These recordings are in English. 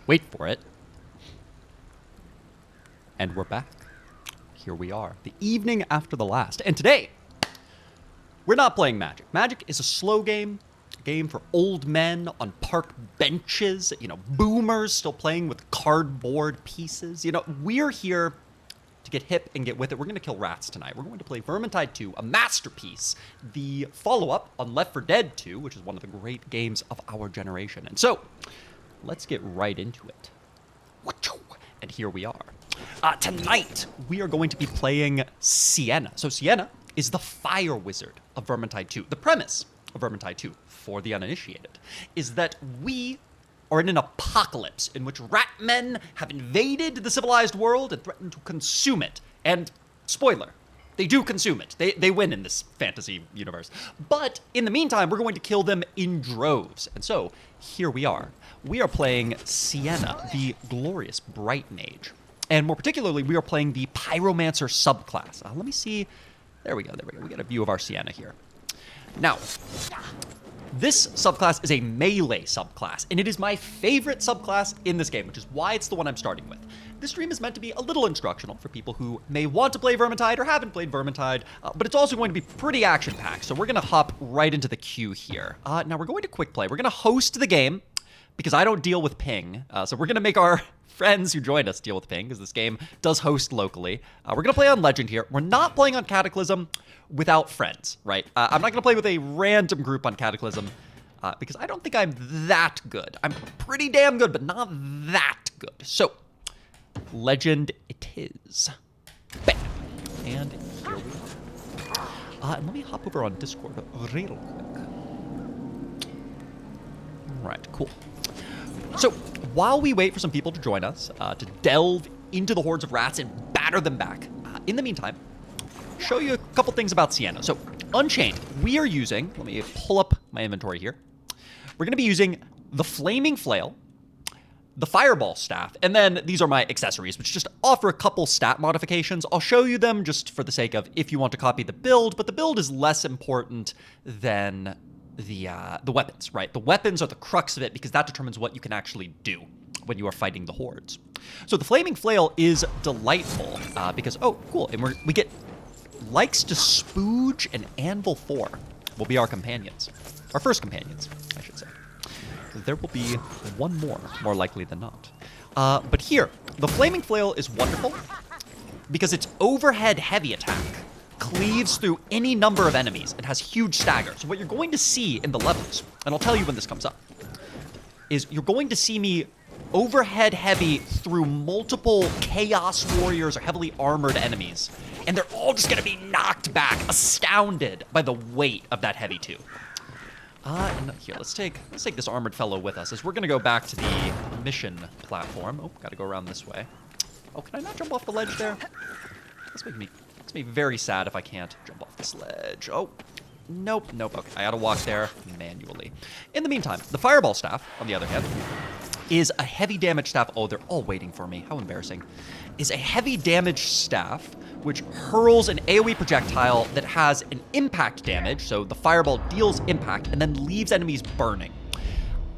Wait for it. And we're back. Here we are, the evening after the last. And today, we're not playing Magic. Magic is a slow game, a game for old men on park benches, boomers still playing with cardboard pieces. We're here to get hip and get with it. We're going to kill rats tonight. We're going to play Vermintide 2, a masterpiece, the follow-up on Left 4 Dead 2, which is one of the great games of our generation. And so, let's get right into it. And here we are. Tonight, we are going to be playing Sienna. So Sienna is the fire wizard of Vermintide 2. The premise of Vermintide 2, for the uninitiated, is that we are in an apocalypse in which rat men have invaded the civilized world and threaten to consume it. And, spoiler, they do consume it. They win in this fantasy universe. But in the meantime, we're going to kill them in droves. And so, here we are. We are playing Sienna, the glorious bright mage. And more particularly, we are playing the Pyromancer subclass. Let me see. There we go. We got a view of our Sienna here. Now, this subclass is a melee subclass, and it is my favorite subclass in this game, which is why it's the one I'm starting with. This stream is meant to be a little instructional for people who may want to play Vermintide or haven't played Vermintide, but it's also going to be pretty action-packed, so we're going to hop right into the queue here. Now, we're going to quick play. We're going to host the game, because I don't deal with ping, so we're going to make our friends who join us deal with ping, because this game does host locally. We're going to play on Legend here. We're not playing on Cataclysm without friends, right? I'm not going to play with a random group on Cataclysm, because I don't think I'm that good. I'm pretty damn good, but not that good. So, Legend it is. Bam! And here we are. And let me hop over on Discord real quick. All right, cool. So, while we wait for some people to join us, to delve into the hordes of rats and batter them back, in the meantime, show you a couple things about Sienna. So, Unchained, we are using, let me pull up my inventory here. We're going to be using the Flaming Flail, the Fireball Staff, and then these are my accessories, which just offer a couple stat modifications. I'll show you them just for the sake of if you want to copy the build, but the build is less important than the weapons, right? The weapons are the crux of it because that determines what you can actually do when you are fighting the hordes. So the Flaming Flail is delightful because, oh, cool, and we get Likes to Spooge and Anvil 4 will be our companions. Our first companions, I should say. There will be one more likely than not. But here, the Flaming Flail is wonderful because its overhead heavy attack cleaves through any number of enemies and has huge stagger. So what you're going to see in the levels, and I'll tell you when this comes up, is you're going to see me overhead heavy through multiple Chaos Warriors or heavily armored enemies. And they're all just going to be knocked back, astounded by the weight of that heavy too. And here, let's take this armored fellow with us as we're going to go back to the mission platform. Oh, got to go around this way. Oh, can I not jump off the ledge there? That's making me very sad if I can't jump off this ledge. Oh, nope. Okay, I gotta walk there manually. In the meantime, the Fireball Staff, on the other hand, is a heavy damage staff. Oh, they're all waiting for me. How embarrassing. Is a heavy damage staff which hurls an AoE projectile that has an impact damage, so the fireball deals impact, and then leaves enemies burning.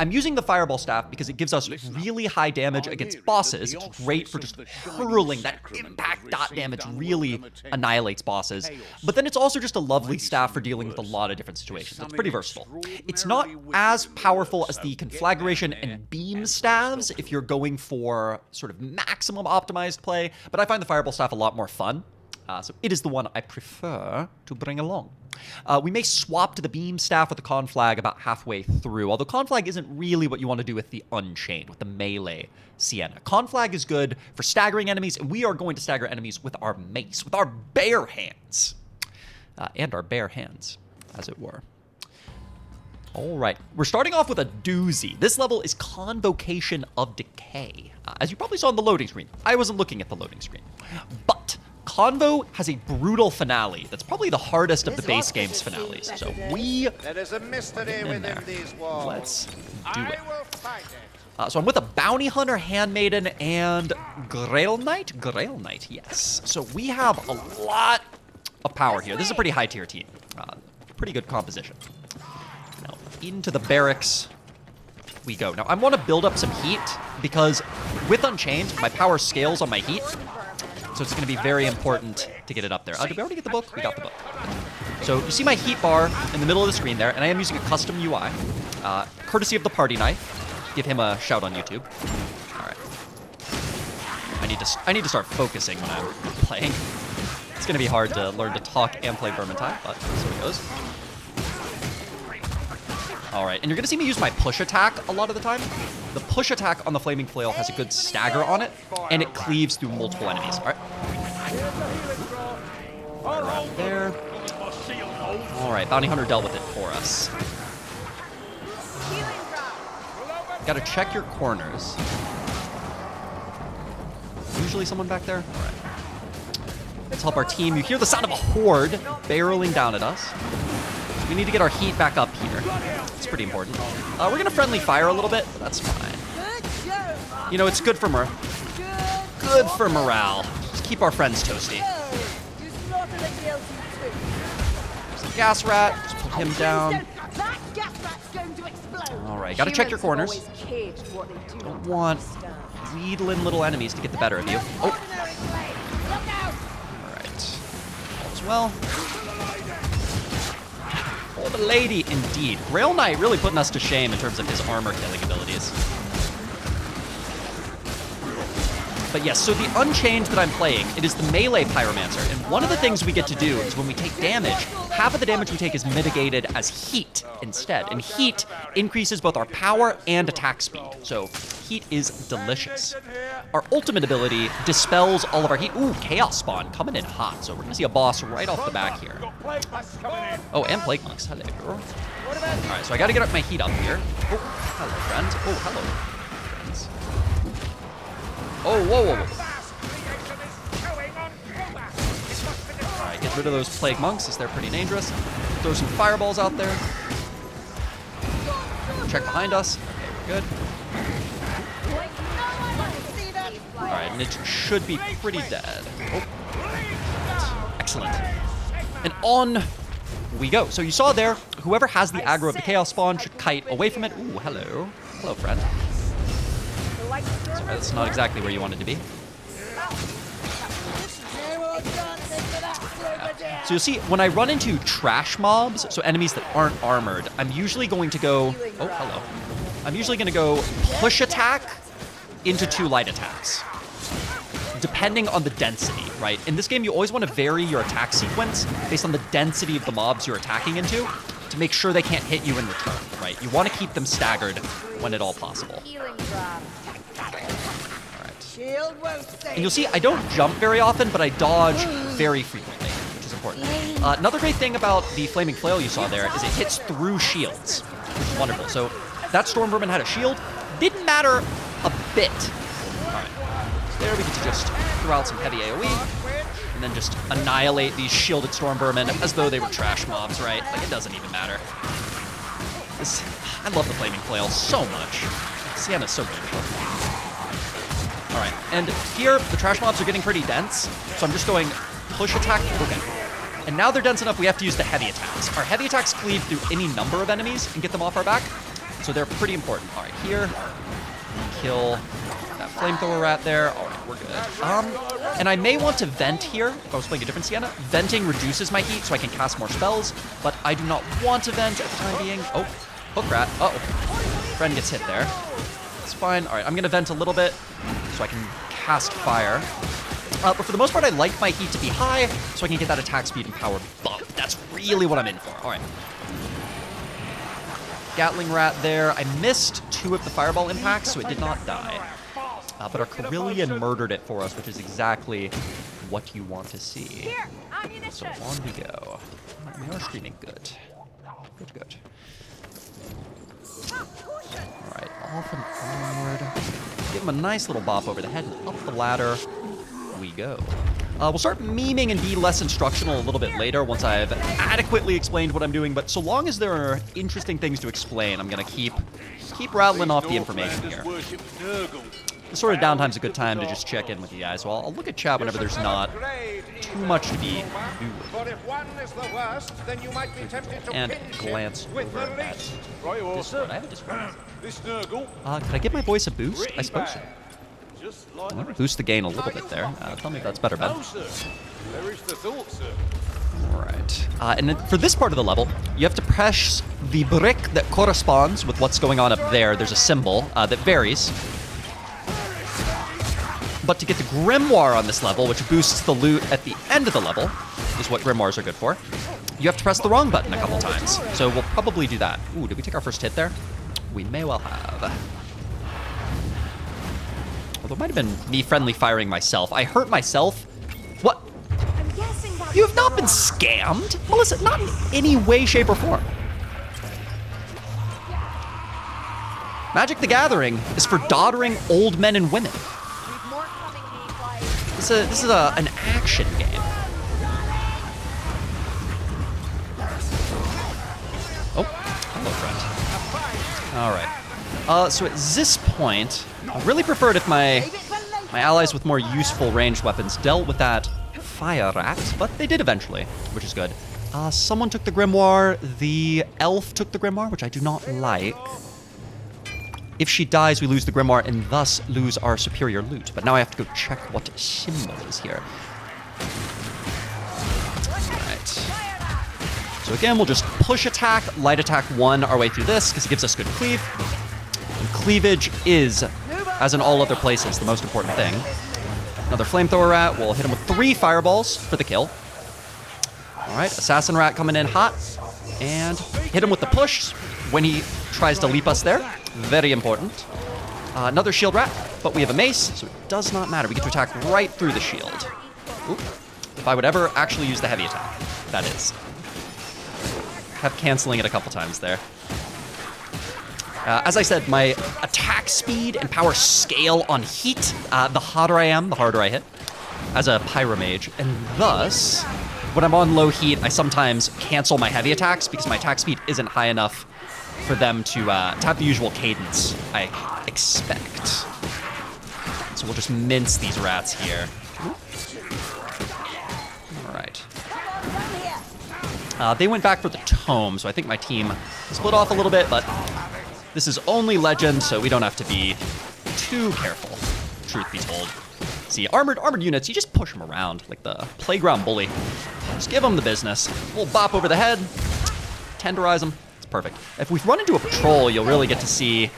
I'm using the Fireball Staff because it gives us really high damage against bosses. It's great for just hurling. That impact dot damage really annihilates bosses. But then it's also just a lovely staff for dealing with a lot of different situations. It's pretty versatile. It's not as powerful as the Conflagration and Beam staves if you're going for sort of maximum optimized play, but I find the Fireball Staff a lot more fun. So it is the one I prefer to bring along. We may swap to the Beam Staff with the Conflag about halfway through, although Conflag isn't really what you want to do with the Unchained, with the melee Sienna. Conflag is good for staggering enemies, and we are going to stagger enemies with our mace, with our bare hands. And our bare hands, as it were. All right, we're starting off with a doozy. This level is Convocation of Decay. As you probably saw on the loading screen. I wasn't looking at the loading screen. But Convo has a brutal finale that's probably the hardest of the base game's finales. So there is a mystery within these walls. Let's do it. So I'm with a Bounty Hunter, Handmaiden, and Grail Knight? Grail Knight, yes. So we have a lot of power here. This is a pretty high tier team. Pretty good composition. Now, into the barracks we go. Now, I want to build up some heat because with Unchained, my power scales on my heat. So it's going to be very important to get it up there. Did we already get the book? We got the book. So you see my heat bar in the middle of the screen there, and I am using a custom UI, courtesy of the Party Knife. Give him a shout on YouTube. All right. I need to start focusing when I'm playing. It's going to be hard to learn to talk and play Vermintide, but so it goes. All right, and you're going to see me use my push attack a lot of the time. The push attack on the Flaming Flail has a good stagger on it, and it cleaves through multiple enemies. All right. Right there. All right, Bounty Hunter dealt with it for us. Got to check your corners. Usually someone back there. All right. Let's help our team. You hear the sound of a horde barreling down at us. We need to get our heat back up here. It's pretty important. We're going to friendly fire a little bit, but that's fine. You know, it's good for morale. Just keep our friends toasty. There's a gas rat. Just put him down. All right, got to check your corners. Don't want wheedling little enemies to get the better of you. Oh. All right. All's well. Oh, the lady, indeed. Grail Knight really putting us to shame in terms of his armor killing abilities. But yes, so the Unchained that I'm playing, it is the melee Pyromancer, and one of the things we get to do is when we take damage, half of the damage we take is mitigated as heat instead, and heat increases both our power and attack speed, so heat is delicious. Our ultimate ability dispels all of our heat. Ooh, Chaos Spawn coming in hot, so we're gonna see a boss right off the back here. Oh, and Plague Monks, hello. Alright, so I gotta get up my heat up here. Oh, hello, friends. Oh, hello, friends. Oh, whoa, whoa, whoa. Alright, get rid of those Plague Monks as they're pretty dangerous. Throw some fireballs out there. Check behind us. Okay, we're good. Alright, and it should be pretty dead. Oh. Excellent. And on we go. So you saw there, whoever has the aggro of the Chaos Spawn should kite away from it. Ooh, hello. Hello, friend. Sorry, that's not exactly where you wanted to be. So you'll see, when I run into trash mobs, so enemies that aren't armored, I'm usually going to go... Oh, hello. I'm usually going to go push attack into 2 light attacks, depending on the density, right? In this game, you always want to vary your attack sequence based on the density of the mobs you're attacking into to make sure they can't hit you in return, right? You want to keep them staggered when at all possible. And you'll see I don't jump very often, but I dodge very frequently, which is important. Another great thing about the Flaming Flail you saw there is it hits through shields, which is wonderful. So that Storm Vermin had a shield. Didn't matter a bit. All right. So there we get to just throw out some heavy AoE, and then just annihilate these shielded Storm Vermin as though they were trash mobs, right? Like, it doesn't even matter. I love the Flaming Flail so much. Sienna's so beautiful. All right, and here, the trash mobs are getting pretty dense, so I'm just going push attack. Okay. And now they're dense enough, we have to use the heavy attacks. Our heavy attacks cleave through any number of enemies and get them off our back, so they're pretty important. All right, here, kill that flamethrower rat there. All right, we're good. And I may want to vent here, if I was playing a different Sienna. Venting reduces my heat, so I can cast more spells, but I do not want to vent at the time being. Oh, hook rat. Uh-oh. Friend gets hit there. It's fine. All right, I'm gonna vent a little bit so I can cast fire. But for the most part, I like my heat to be high so I can get that attack speed and power bump. That's really what I'm in for. All right. Gatling rat there. I missed 2 of the fireball impacts, so it did not die. But our Carillion murdered it for us, which is exactly what you want to see. So on we go. We are streaming good. Good, good. Alright, off and onward. Give him a nice little bop over the head and up the ladder we go. We'll start memeing and be less instructional a little bit later once I've adequately explained what I'm doing, but so long as there are interesting things to explain, I'm gonna keep rattling off the information here. this sort of downtime's a good time to just check in with you guys. Well, I'll look at chat whenever there's not too much to be But if one is the worst, then you might be tempted to and pinch glance him with over the at least. Discord. I have a Discord. This Nurgle, Could I give my voice a boost? I suppose so. just like Let me boost the gain a little bit there. Tell me if that's better, Ben. No, sir. Perish the thought, sir. Alright. And then for this part of the level, you have to press the brick that corresponds with what's going on up there. There's a symbol that varies. But to get the Grimoire on this level, which boosts the loot at the end of the level, is what Grimoires are good for, you have to press the wrong button a couple times. So we'll probably do that. Ooh, did we take our first hit there? We may well have. Although it might have been me friendly firing myself. I hurt myself. What? You have not been scammed, Melissa, not in any way, shape, or form. Magic the Gathering is for doddering old men and women. This is an action game. Oh, hello, friend. All right. So at this point, I really preferred if my allies with more useful ranged weapons dealt with that fire rat, but they did eventually, which is good. Someone took the Grimoire. The elf took the Grimoire, which I do not like. If she dies, we lose the Grimoire and thus lose our superior loot. But now I have to go check what symbol is here. Alright. So again, we'll just push attack, light attack 1 our way through this, because it gives us good cleave. And cleavage is, as in all other places, the most important thing. Another flamethrower rat. We'll hit him with 3 fireballs for the kill. Alright, assassin rat coming in hot. And hit him with the push when he tries to leap us there. Very important. Another shield rat, but we have a mace, so it does not matter. We get to attack right through the shield. Oop. If I would ever actually use the heavy attack, that is. Kept canceling it a couple times there. As I said, my attack speed and power scale on heat. The hotter I am, the harder I hit as a pyromage. And thus, when I'm on low heat, I sometimes cancel my heavy attacks because my attack speed isn't high enough for them to have the usual cadence I expect. So we'll just mince these rats here. All right. They went back for the tome, so I think my team split off a little bit, but this is only legend, so we don't have to be too careful, truth be told. See, armored units, you just push them around like the playground bully. Just give them the business. We'll bop over the head, tenderize them. It's perfect. If we run into a patrol, you'll really get to see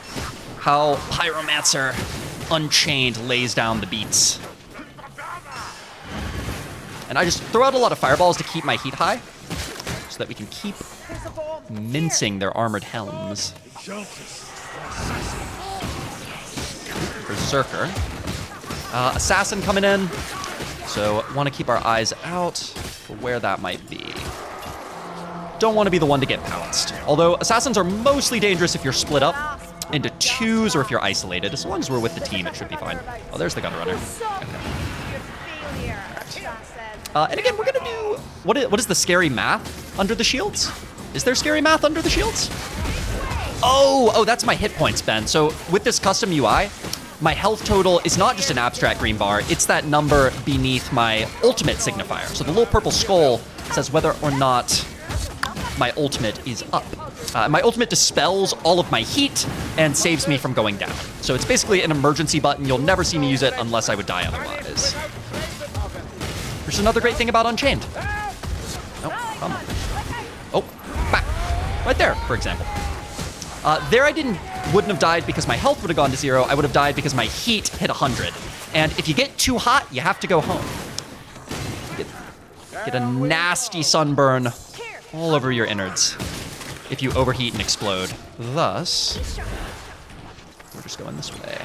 how Pyromancer Unchained lays down the beats. And I just throw out a lot of fireballs to keep my heat high, so that we can keep mincing their armored helms. Berserker. Assassin coming in, so want to keep our eyes out for where that might be. Don't want to be the one to get pounced. Although assassins are mostly dangerous if you're split up into twos or if you're isolated. As long as we're with the team, it should be fine. Oh, there's the gunrunner. Okay. And again, we're gonna do what is the scary math under the shields? Is there scary math under the shields? Oh, that's my hit points, Ben. So with this custom UI, my health total is not just an abstract green bar, it's that number beneath my ultimate signifier. So the little purple skull says whether or not my ultimate is up. My ultimate dispels all of my heat and saves me from going down. So it's basically an emergency button. You'll never see me use it unless I would die otherwise. There's another great thing about Unchained. Oh, come on. Oh, back. Right there, for example. There I wouldn't have died because my health would have gone to 0. I would have died because my heat hit 100. And if you get too hot, you have to go home. Get a nasty sunburn all over your innards if you overheat and explode. Thus, we're just going this way.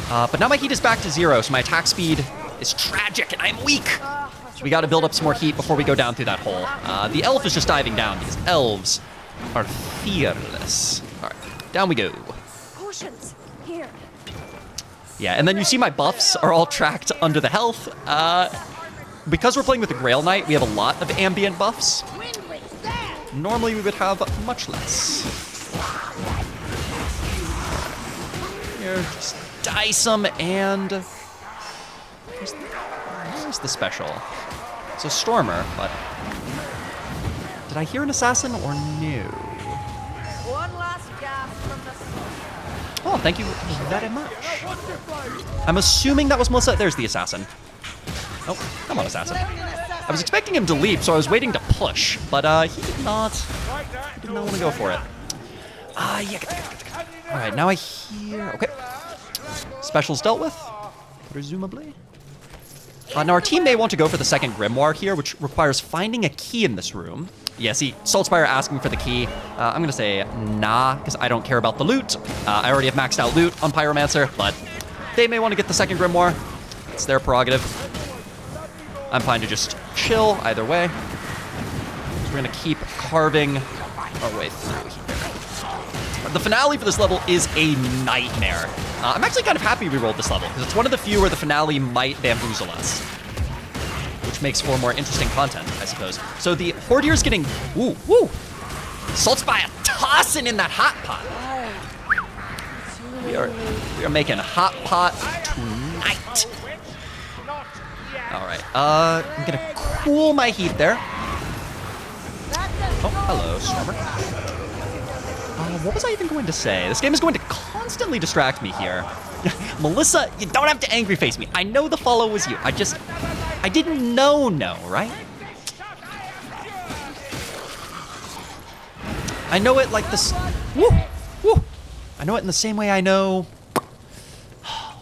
But now my heat is back to 0, so my attack speed is tragic and I'm weak. So we got to build up some more heat before we go down through that hole. The elf is just diving down because elves are fearless. All right, down we go. Potions here. Yeah, and then you see my buffs are all tracked under the health. Because we're playing with the Grail Knight, we have a lot of ambient buffs. Normally we would have much less. here. Just dice them, and where's the special? It's a Stormer, but did I hear an assassin or no? One last gasp from the sun. Oh, thank you very much. I'm assuming that was Melissa. There's the assassin. Oh, come on, assassin. I was expecting him to leap, so I was waiting to push, but he did not. He did not want to go for it. Yeah. All right, now I hear. Okay. Specials dealt with, presumably. Now our team may want to go for the second grimoire here, which requires finding a key in this room. Yeah, see, Saltspire asking for the key. I'm gonna say nah, because I don't care about the loot. I already have maxed out loot on Pyromancer, but they may want to get the second grimoire. It's their prerogative. I'm fine to just chill either way. So we're gonna keep carving our way through here. The finale for this level is a nightmare. I'm actually kind of happy we rolled this level, because it's one of the few where the finale might bamboozle us, which makes for more interesting content, I suppose. So the Hordeer's getting, woo, Saltspire tossing in that hot pot. We are making hot pot tonight. All right, I'm gonna cool my heat there. Oh, hello, Stormer. What was I even going to say? This game is going to constantly distract me here. Melissa, you don't have to angry face me. I know the follow was you. I didn't know, right? I know it like this. Woo! I know it in the same way I know.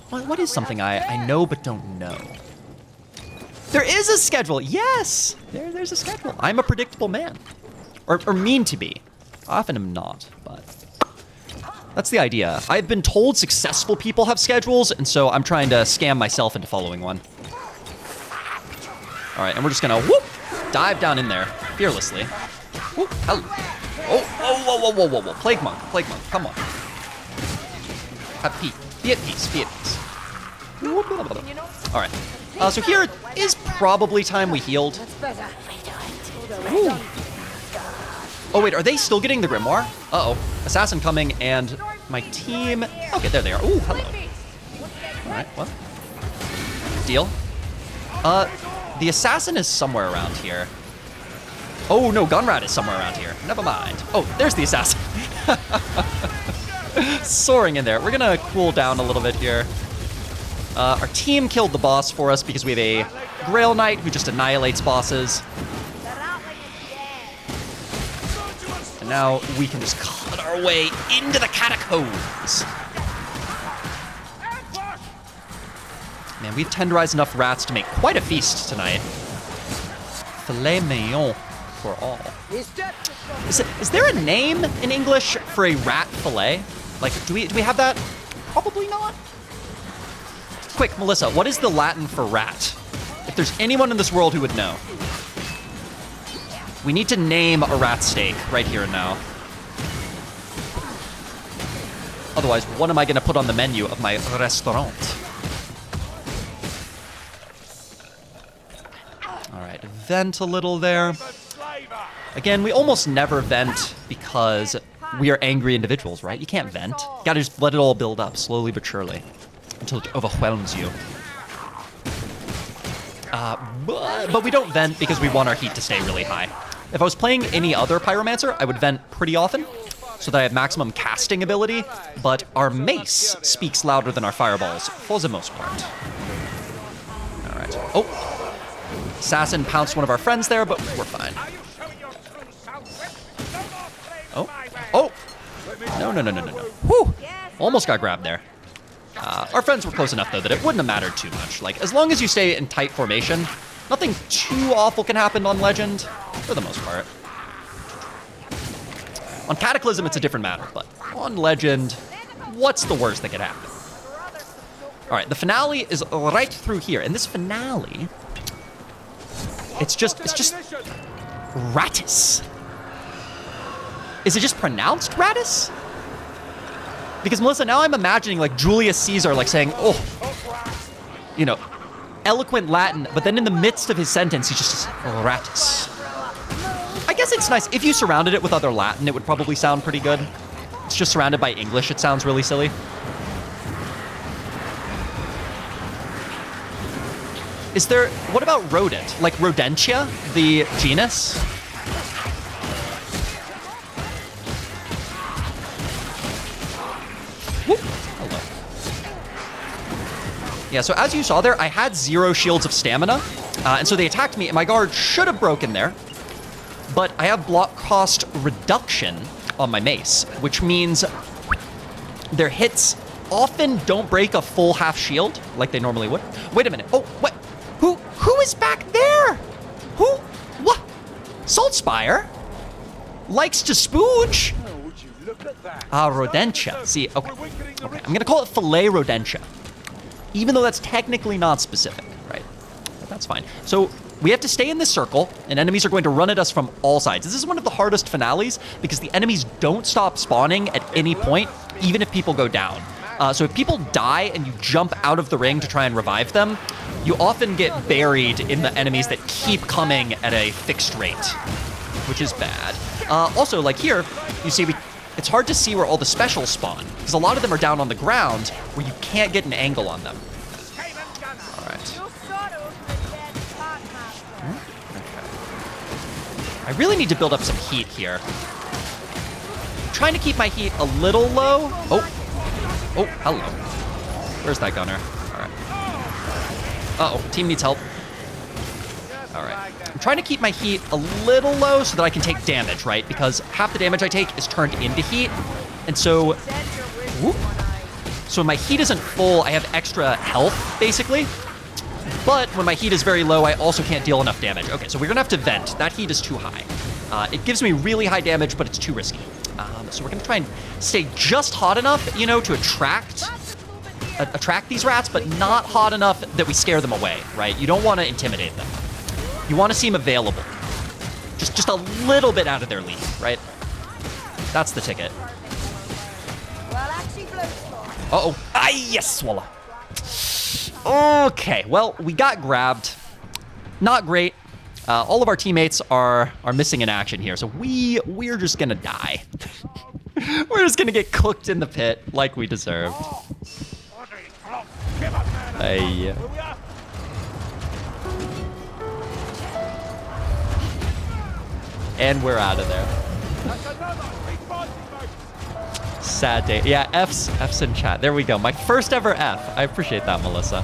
What is something I know but don't know? There is a schedule. Yes, there's a schedule. I'm a predictable man, or mean to be. Often am not, but that's the idea. I've been told successful people have schedules, and so I'm trying to scam myself into following one. All right, and we're just gonna dive down in there fearlessly. Whoop, hello. Whoa. Plague monk, come on. Have be at peace. All right, so here is probably time we healed. Ooh. Oh wait, are they still getting the grimoire? Uh-oh, assassin coming, and my team. Okay, there they are. Ooh, hello. All right, well, deal. The assassin is somewhere around here. Oh no, Gunrat is somewhere around here. Never mind. Oh, there's the assassin. Soaring in there. We're gonna cool down a little bit here. Our team killed the boss for us because we have a Grail Knight who just annihilates bosses. And now we can just cut our way into the catacombs. Man, we've tenderized enough rats to make quite a feast tonight. Filet mignon for all. Is there a name in English for a rat fillet? Like, do we have that? Probably not. Quick, Melissa, what is the Latin for rat? If there's anyone in this world who would know. We need to name a rat steak right here and now. Otherwise, what am I going to put on the menu of my restaurant? All right, vent a little there. Again, we almost never vent because we are angry individuals, right? You can't vent. You gotta just let it all build up slowly but surely until it overwhelms you. But we don't vent because we want our heat to stay really high. If I was playing any other Pyromancer, I would vent pretty often so that I have maximum casting ability, but our mace speaks louder than our fireballs for the most part. All right. Oh, assassin pounced one of our friends there, but we're fine. Oh, no. Whew, almost got grabbed there. Our friends were close enough, though, that it wouldn't have mattered too much. Like, as long as you stay in tight formation, nothing too awful can happen on Legend, for the most part. On Cataclysm, it's a different matter, but on Legend, what's the worst that could happen? All right, the finale is right through here, and this finale, it's just Ratus. Is it just pronounced Ratus? Because Melissa, now I'm imagining like Julius Caesar like saying, oh, you know, eloquent Latin, but then in the midst of his sentence, he just says, Ratus. I guess it's nice. If you surrounded it with other Latin, it would probably sound pretty good. It's just surrounded by English. It sounds really silly. Is there... What about rodent? Like Rodentia, the genus? Whoop. Hello. Yeah, so as you saw there, I had 0 shields of stamina. And so they attacked me, and my guard should have broken there. But I have block cost reduction on my mace, which means their hits often don't break a full half shield like they normally would. Wait a minute. Oh, what? Who is back there? Who? What? Saltspire likes to spooge. Rodentia. See, okay. I'm gonna call it Filet Rodentia, even though that's technically not specific, right? But that's fine. So we have to stay in this circle, and enemies are going to run at us from all sides. This is one of the hardest finales because the enemies don't stop spawning at any point, even if people go down. So if people die and you jump out of the ring to try and revive them, you often get buried in the enemies that keep coming at a fixed rate, which is bad. Also, like here, you see it's hard to see where all the specials spawn, because a lot of them are down on the ground where you can't get an angle on them. All right. Okay. I really need to build up some heat here. I'm trying to keep my heat a little low. Oh, hello. Where's that gunner? All right. Uh-oh, team needs help. All right. I'm trying to keep my heat a little low so that I can take damage, right? Because half the damage I take is turned into heat. And so, whoop. So when my heat isn't full, I have extra health, basically. But when my heat is very low, I also can't deal enough damage. Okay, so we're gonna have to vent. That heat is too high. It gives me really high damage, but it's too risky. So we're gonna try and stay just hot enough, you know, to attract these rats, but not hot enough that we scare them away, right? You don't want to intimidate them. You want to seem available. Just a little bit out of their league, right? That's the ticket. Uh-oh. Ah, yes, swallow. Okay, well, we got grabbed. Not great. All of our teammates are missing in action here, so we're just gonna die. We're just gonna get cooked in the pit like we deserve. Hey. And we're out of there. Sad day. Yeah, F's in chat. There we go. My first ever F. I appreciate that, Melissa.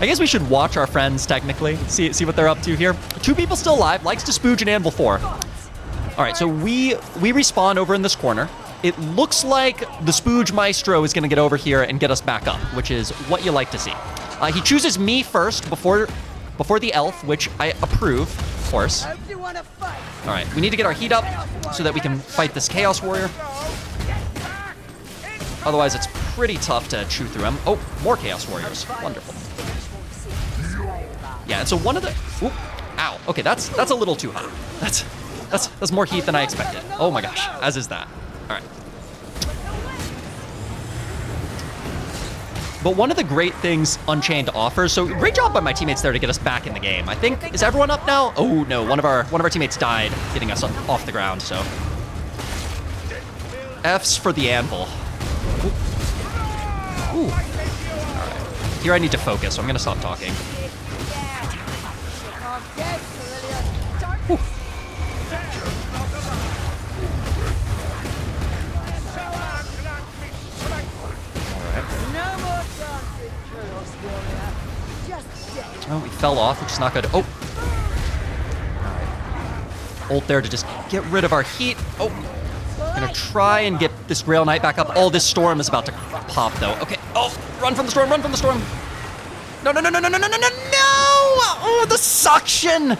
I guess we should watch our friends, technically. See what they're up to here. 2 people still alive. Likes to spooge and anvil 4. All right, so we respawn over in this corner. It looks like the spooge maestro is going to get over here and get us back up, which is what you like to see. He chooses me first before the elf, which I approve, of course. All right, we need to get our heat up so that we can fight this Chaos Warrior. Otherwise, it's pretty tough to chew through him. Oh, more Chaos Warriors. Wonderful. Yeah, and so one of the... Oop, ow. Okay, that's a little too hot. That's more heat than I expected. Oh my gosh, as is that. All right. But one of the great things Unchained offers, so great job by my teammates there to get us back in the game. I think, is everyone up now? Oh no, one of our teammates died getting us off the ground, so. F's for the anvil. Ooh. All right. Here I need to focus, so I'm gonna stop talking. Ooh. Oh, we fell off, which is not good. Oh. Alright. Ult there to just get rid of our heat. Oh. Gonna try and get this Grail Knight back up. Oh, this storm is about to pop, though. Okay. Oh, run from the storm, run from the storm. No, no, no, no, no, no, no, no, no, no! Oh, the suction!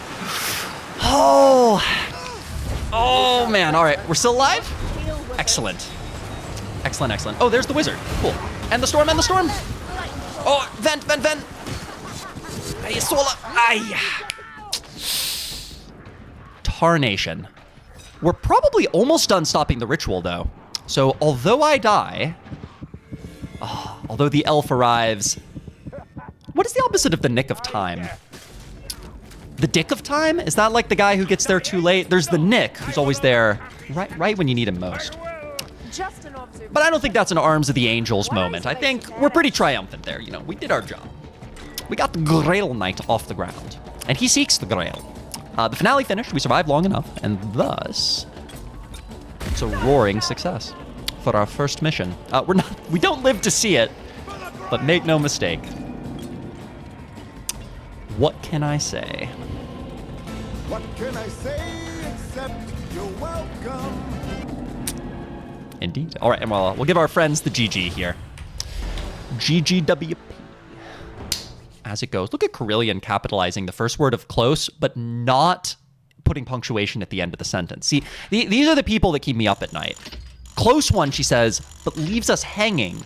Oh. Oh, man. All right, we're still alive? Excellent. Excellent, excellent. Oh, there's the wizard. Cool. And the storm, and the storm. Oh, vent, vent, vent. Ay, Sola. Ay. Tarnation. We're probably almost done stopping the ritual, though. So, although I die, although the elf arrives, what is the opposite of the nick of time? The dick of time? Is that like the guy who gets there too late? There's the Nick, who's always there right when you need him most. But I don't think that's an Arms of the Angels moment. I think we're pretty triumphant there. You know, we did our job. we got the Grail Knight off the ground. And he seeks the Grail. The finale finished, we survived long enough, and thus, it's a roaring success for our first mission. We don't live to see it, but make no mistake. What can I say? What can I say except you're welcome? Indeed. All right, and we'll give our friends the GG here. GGWP. As it goes. Look at Carillion capitalizing the first word of close, but not putting punctuation at the end of the sentence. See, these are the people that keep me up at night. Close one, she says, but leaves us hanging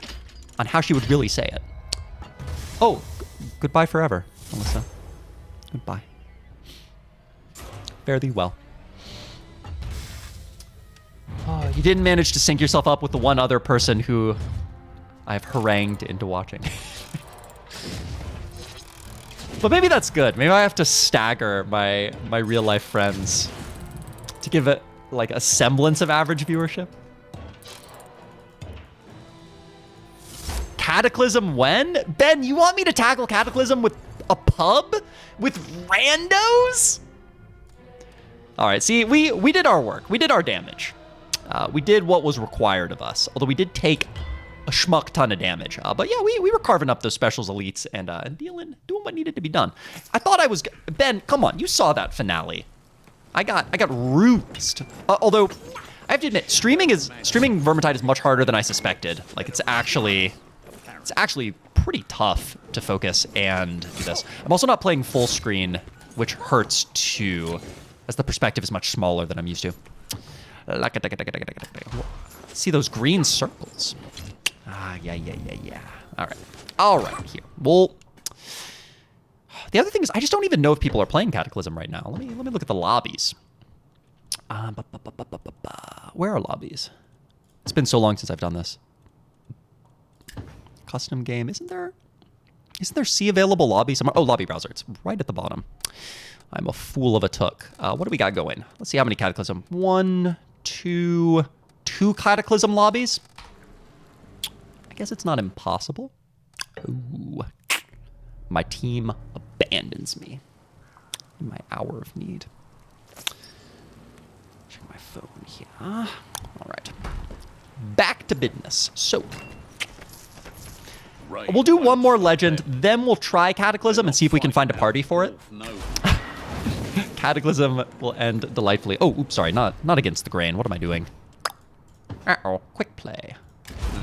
on how she would really say it. Oh, goodbye forever, Alyssa. Goodbye. Fare thee well. Oh, you didn't manage to sync yourself up with the one other person who I've harangued into watching. But maybe that's good. Maybe I have to stagger my real life friends to give it like a semblance of average viewership. Cataclysm when? Ben, you want me to tackle Cataclysm with a pub? With randos? All right, see, we did our work. We did our damage. We did what was required of us, although we did take a schmuck ton of damage. But yeah, we were carving up those specials elites and doing what needed to be done. I thought I was... Ben, come on, you saw that finale. I got rootsed. Although, I have to admit, streaming Vermintide is much harder than I suspected. Like, it's actually pretty tough to focus and do this. I'm also not playing full screen, which hurts too, as the perspective is much smaller than I'm used to. See those green circles? Yeah. All right, here. Well, the other thing is I just don't even know if people are playing Cataclysm right now. Let me look at the lobbies. Where are lobbies? It's been so long since I've done this. Custom game, isn't there see available lobby somewhere? Oh, lobby browser. It's right at the bottom. I'm a fool of a took. What do we got going? Let's see how many Cataclysm. 1, 2 Cataclysm lobbies. I guess it's not impossible. Ooh. My team abandons me in my hour of need. Check my phone here. All right. Back to business. So, we'll do one more legend, then we'll try Cataclysm and see if we can find a party for it. Cataclysm will end delightfully. Oh, oops, sorry, not against the grain. What am I doing? Uh-oh, quick play.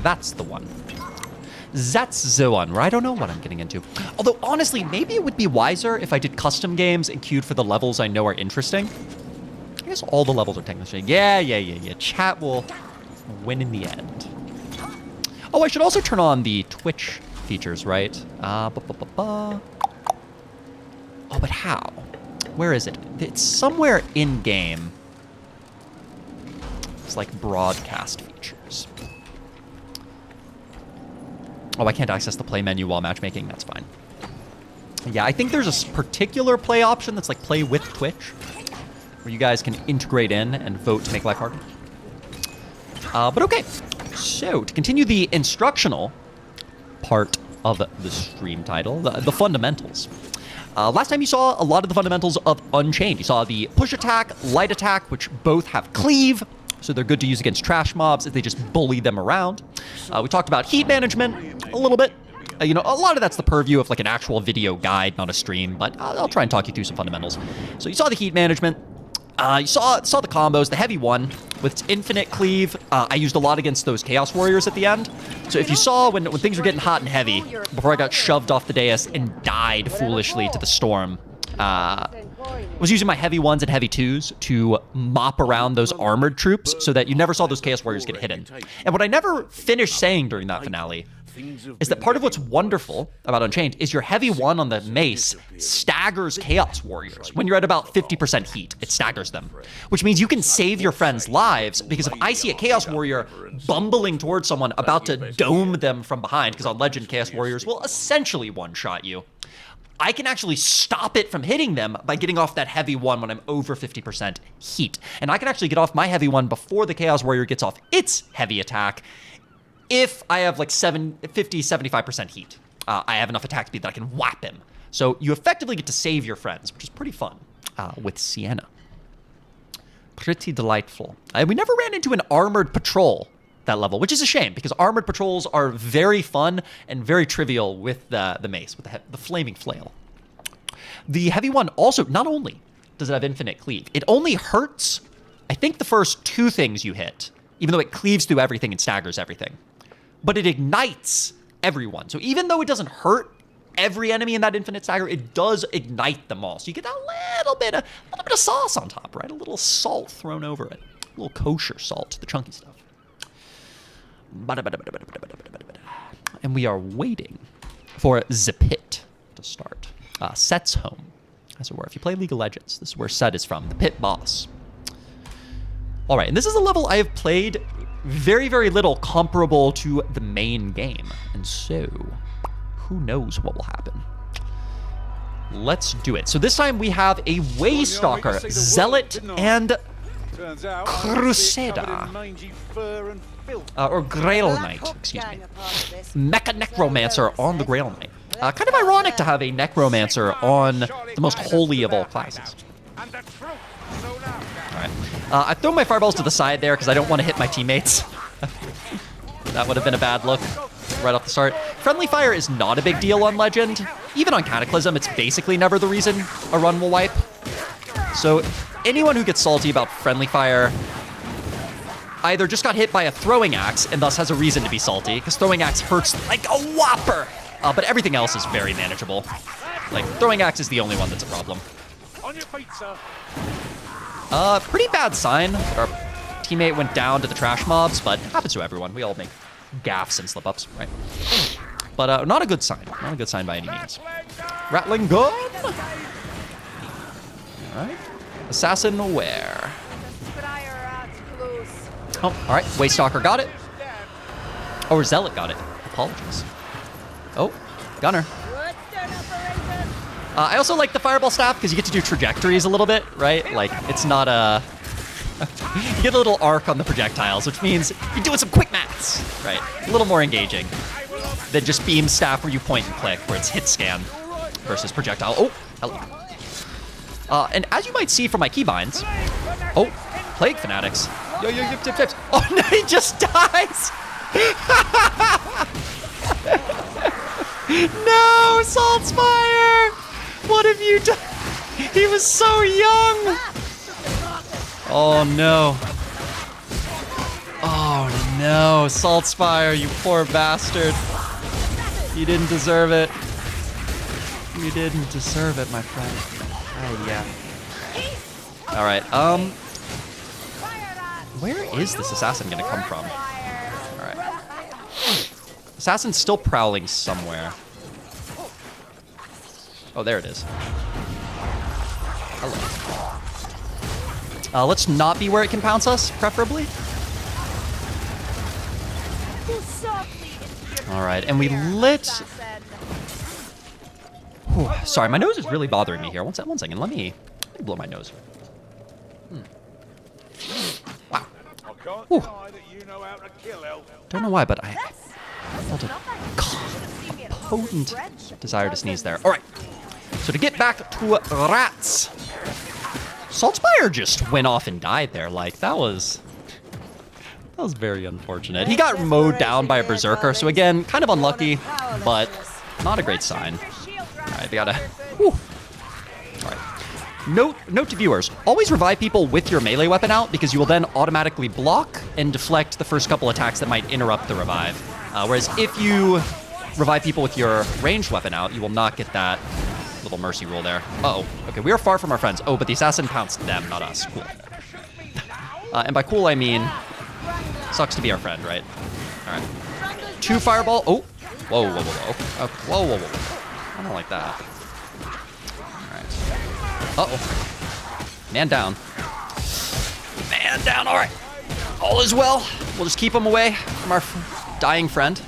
That's the one. That's the one where I don't know what I'm getting into. Although, honestly, maybe it would be wiser if I did custom games and queued for the levels I know are interesting. I guess all the levels are technically... Yeah. Chat will win in the end. Oh, I should also turn on the Twitch features, right? Oh, but how? Where is it? It's somewhere in-game. It's like broadcast features. Oh, I can't access the play menu while matchmaking. That's fine. Yeah, I think there's a particular play option that's like play with Twitch, where you guys can integrate in and vote to make life harder. But okay. So, to continue the instructional part of the stream title, the fundamentals. Last time you saw a lot of the fundamentals of Unchained. You saw the push attack, light attack, which both have cleave, so they're good to use against trash mobs if they just bully them around. We talked about heat management a little bit. You know, a lot of that's the purview of like an actual video guide, not a stream, but I'll try and talk you through some fundamentals. So you saw the heat management. You saw the combos, the heavy one with its infinite cleave. I used a lot against those Chaos Warriors at the end. So if you saw when things were getting hot and heavy, before I got shoved off the dais and died foolishly to the storm, was using my heavy ones and heavy twos to mop around those armored troops so that you never saw those Chaos Warriors get hidden. And what I never finished saying during that finale is that part of what's wonderful about Unchained is your heavy one on the mace staggers Chaos Warriors. When you're at about 50% heat, it staggers them. Which means you can save your friends' lives, because if I see a Chaos Warrior bumbling towards someone about to dome them from behind, because on Legend, Chaos Warriors will essentially one-shot you, I can actually stop it from hitting them by getting off that heavy one when I'm over 50% heat. And I can actually get off my heavy one before the Chaos Warrior gets off its heavy attack, if I have like 50, 75% heat. I have enough attack speed that I can whap him. So you effectively get to save your friends, which is pretty fun with Sienna. Pretty delightful. We never ran into an armored patrol that level, which is a shame because armored patrols are very fun and very trivial with the mace, with the flaming flail. The heavy one also, not only does it have infinite cleave, it only hurts, I think, the first 2 things you hit, even though it cleaves through everything and staggers everything. But it ignites everyone. So even though it doesn't hurt every enemy in that infinite stagger, it does ignite them all. So you get that little bit of sauce on top, right? A little salt thrown over it. A little kosher salt, the chunky stuff. And we are waiting for the pit to start. Set's home, as it were. If you play League of Legends, this is where Set is from, the pit boss. All right, and this is a level I have played very, very little comparable to the main game. And so, who knows what will happen? Let's do it. So this time we have a Waystalker, Zealot, and Crusader. Or Grail Knight, excuse me. Mecha Necromancer on the Grail Knight. Kind of ironic to have a Necromancer on the most holy of all classes. Alright. I throw my fireballs to the side there because I don't want to hit my teammates. That would have been a bad look right off the start. Friendly fire is not a big deal on Legend. Even on Cataclysm, it's basically never the reason a run will wipe. So anyone who gets salty about friendly fire either just got hit by a throwing axe and thus has a reason to be salty, because throwing axe hurts like a whopper. But everything else is very manageable. Like, throwing axe is the only one that's a problem. On your feet, sir. Pretty bad sign that our teammate went down to the trash mobs, but it happens to everyone. We all make gaffes and slip-ups, right? But not a good sign. Not a good sign by any means. Rattling gun! Alright. Assassin where? Oh, alright. Waystalker got it. Oh, or Zealot got it. Apologies. Oh, Gunner. I also like the Fireball Staff because you get to do trajectories a little bit, right? Like, it's not a... you get a little arc on the projectiles, which means you're doing some quick maths, right? A little more engaging than just Beam Staff where you point and click, where it's hit scan versus projectile. Oh, hello. And as you might see from my keybinds... Oh, Plague Fanatics. Yo, yip. Oh, no, he just dies! No, Saltspire! What have you done? He was so young! Oh, no. Oh, no. Saltspire, you poor bastard. You didn't deserve it. You didn't deserve it, my friend. Oh, yeah. All right, where is this assassin gonna come from? All right. Assassin's still prowling somewhere. Oh, there it is. Hello. Let's not be where it can pounce us, preferably. All right, and we lit... Whew, sorry, my nose is really bothering me here. One second. Let me blow my nose. Wow. Whew. Don't know why, but I felt a potent desire to sneeze there. All right. So to get back to rats, Saltspire just went off and died there. Like, that was very unfortunate. He got mowed down by a berserker, so again, kind of unlucky, but not a great sign. All right, they gotta... Whew. All right. Note to viewers, always revive people with your melee weapon out because you will then automatically block and deflect the first couple attacks that might interrupt the revive. Whereas if you revive people with your ranged weapon out, you will not get that little mercy rule there. Uh-oh. Okay, we are far from our friends. Oh, but the assassin pounced them, not us. Cool. And by cool, I mean sucks to be our friend, right? All right. 2 fireball. Oh. Whoa. Okay. Whoa. I don't like that. Uh-oh. Man down. All right. All is well. We'll just keep him away from our dying friend.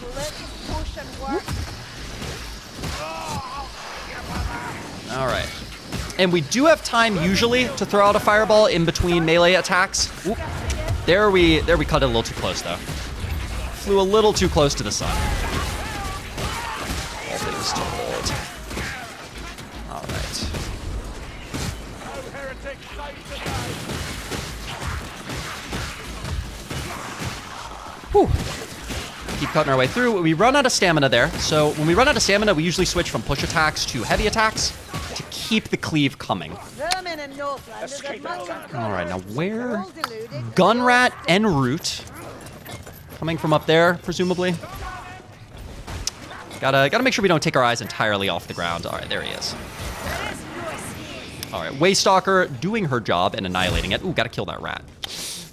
All right. And we do have time usually to throw out a fireball in between melee attacks. Oop. There we cut it a little too close though. Flew a little too close to the sun. All things told. Whew. Keep cutting our way through. We run out of stamina there. So when we run out of stamina, we usually switch from push attacks to heavy attacks to keep the cleave coming. Vermin in Northland is as much a All right, now where? all deluded. Gunrat en route. Coming from up there, presumably. Gotta make sure we don't take our eyes entirely off the ground. All right, there he is. All right, Waystalker doing her job and annihilating it. Ooh, gotta kill that rat.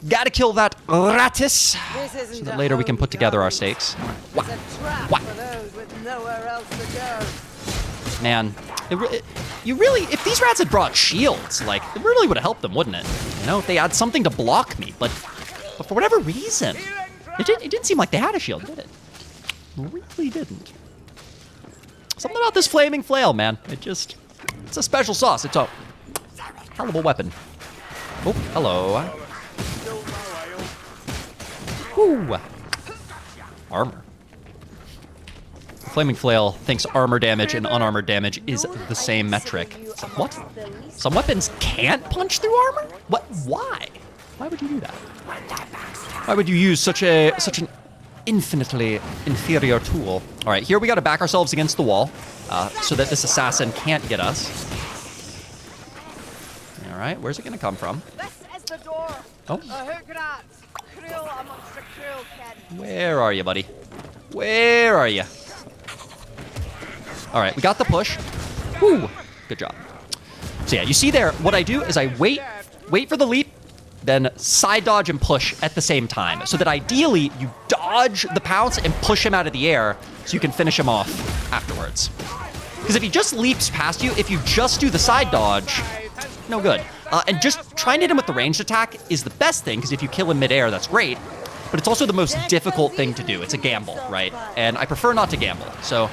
Gotta kill that ratus. This isn't So that a later we can put holy together our garden. stakes. It's Wah, a trap wah. for those with nowhere else to go. Man, you really, if these rats had brought shields, like, it really would have helped them, wouldn't it? You know, if they had something to block me, but for whatever reason, it didn't seem like they had a shield, did it? Really didn't. Something about this flaming flail, man. It's a special sauce. It's a hell of a weapon. Oh, hello. Woo. Armor. Flaming flail thinks armor damage and unarmored damage is the same metric. So what? Some weapons can't punch through armor? What? Why? Why would you do that? Why would you use such an infinitely inferior tool? All right, here we got to back ourselves against the wall so that this assassin can't get us. All right, where's it going to come from? This is the door. Oh. A hook rat. Cruel amongst the cruel kin. Where are you, buddy? Where are you? All right, we got the push. Woo, good job. So yeah, you see there, what I do is I wait for the leap, then side dodge and push at the same time. So that ideally, you dodge the pounce and push him out of the air so you can finish him off afterwards. Because if he just leaps past you, if you just do the side dodge, no good. And just trying to hit him with the ranged attack is the best thing, because if you kill him midair, that's great. But it's also the most difficult thing to do. It's a gamble, right? And I prefer not to gamble. So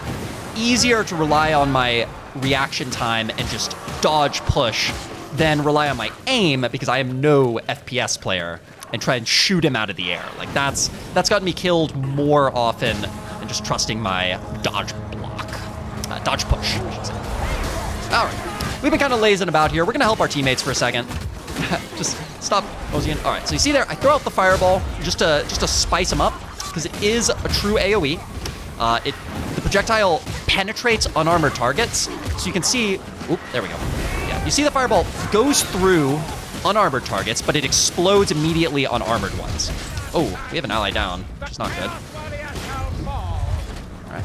easier to rely on my reaction time and just dodge push than rely on my aim, because I am no FPS player, and try and shoot him out of the air. Like that's gotten me killed more often than just trusting my dodge block. Dodge push, I should say. All right. We've been kind of lazing about here. We're going to help our teammates for a second. Just stop, Ozian. All right, so you see there, I throw out the fireball just to spice them up, because it is a true AoE. The projectile penetrates unarmored targets, so you can see, oop, there we go. Yeah, you see the fireball goes through unarmored targets, but it explodes immediately on armored ones. Oh, we have an ally down, which is not good. All right.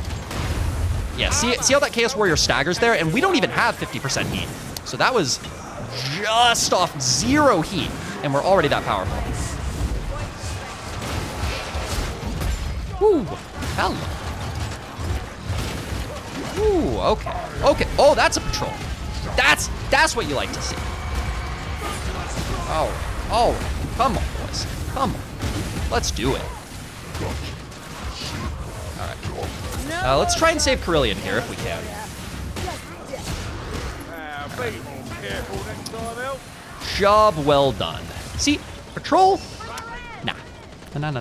Yeah, see how that Chaos Warrior staggers there? And we don't even have 50% heat. So that was just off 0 heat, and we're already that powerful. Woo, hello. Ooh, okay. Okay. Oh, that's a patrol. That's what you like to see. Oh, come on, boys. Come on. Let's do it. All right. Let's try and save Carillion here if we can. Be more careful next time out. Job well done. See, patrol? Nah. No.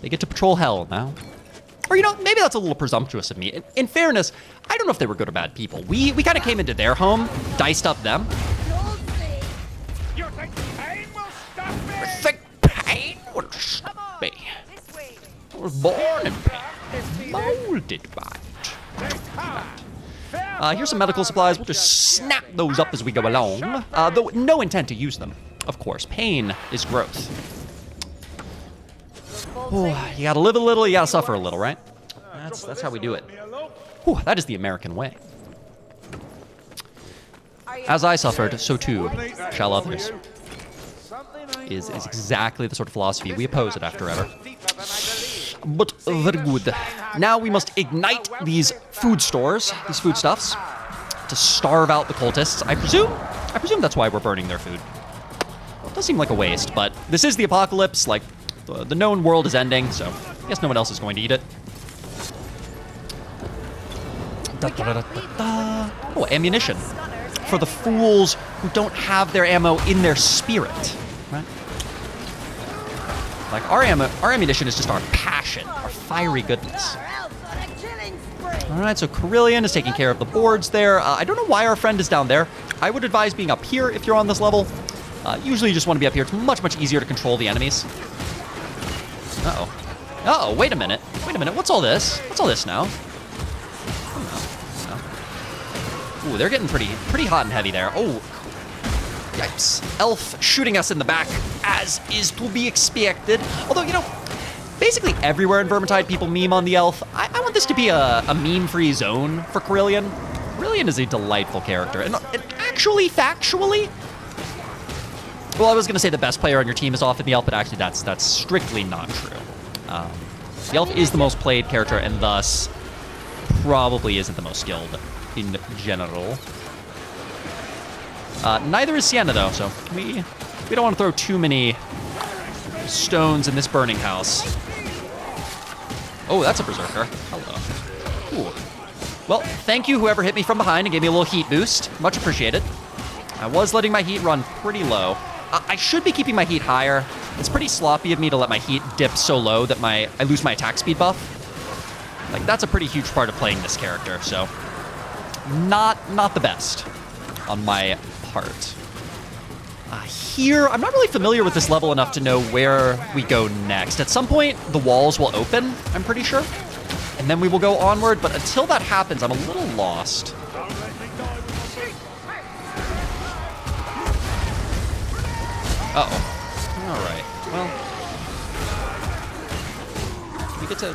They get to patrol hell now. Or, you know, maybe that's a little presumptuous of me. In fairness, I don't know if they were good or bad people. We kind of came into their home, diced up them. You think pain will stop me? I think pain will stop me. This way. I was born in pain, molded by it. Here's some medical supplies. We'll just snap those up as we go along. Though no intent to use them, of course. Pain is growth. Oh, you gotta live a little, you gotta suffer a little, right? That's how we do it. Whew, that is the American way. As I suffered, so too shall others. Is exactly the sort of philosophy we oppose at After Ever. But very good. Now we must ignite these food stores, these foodstuffs, to starve out the cultists. I presume that's why we're burning their food. Well, it does seem like a waste, but this is the apocalypse. Like, the known world is ending, so I guess no one else is going to eat it. Oh, ammunition. For the fools who don't have their ammo in their spirit, right? Like, our ammunition is just our passion, our fiery goodness. All right, so Carillion is taking care of the boards there. I don't know why our friend is down there. I would advise being up here if you're on this level. Usually you just want to be up here. It's much, much easier to control the enemies. Uh-oh. Uh-oh, wait a minute. Wait a minute, what's all this? What's all this now? Ooh, they're getting pretty hot and heavy there. Oh, yikes. Elf shooting us in the back, as is to be expected. Although, you know, basically everywhere in Vermintide, people meme on the elf. I want this to be a meme-free zone for Carillion. Carillion is a delightful character. And actually, factually, well, I was going to say the best player on your team is often the elf, but actually that's strictly not true. The elf is the most played character, and thus probably isn't the most skilled in general. Neither is Sienna, though, so we don't want to throw too many stones in this burning house. Oh, that's a berserker. Hello. Ooh. Well, thank you, whoever hit me from behind and gave me a little heat boost. Much appreciated. I was letting my heat run pretty low. I should be keeping my heat higher. It's pretty sloppy of me to let my heat dip so low that I lose my attack speed buff. Like, that's a pretty huge part of playing this character, so not the best on my part. Here, I'm not really familiar with this level enough to know where we go next. At some point, the walls will open, I'm pretty sure, and then we will go onward, but until that happens, I'm a little lost. Uh-oh. All right. Well,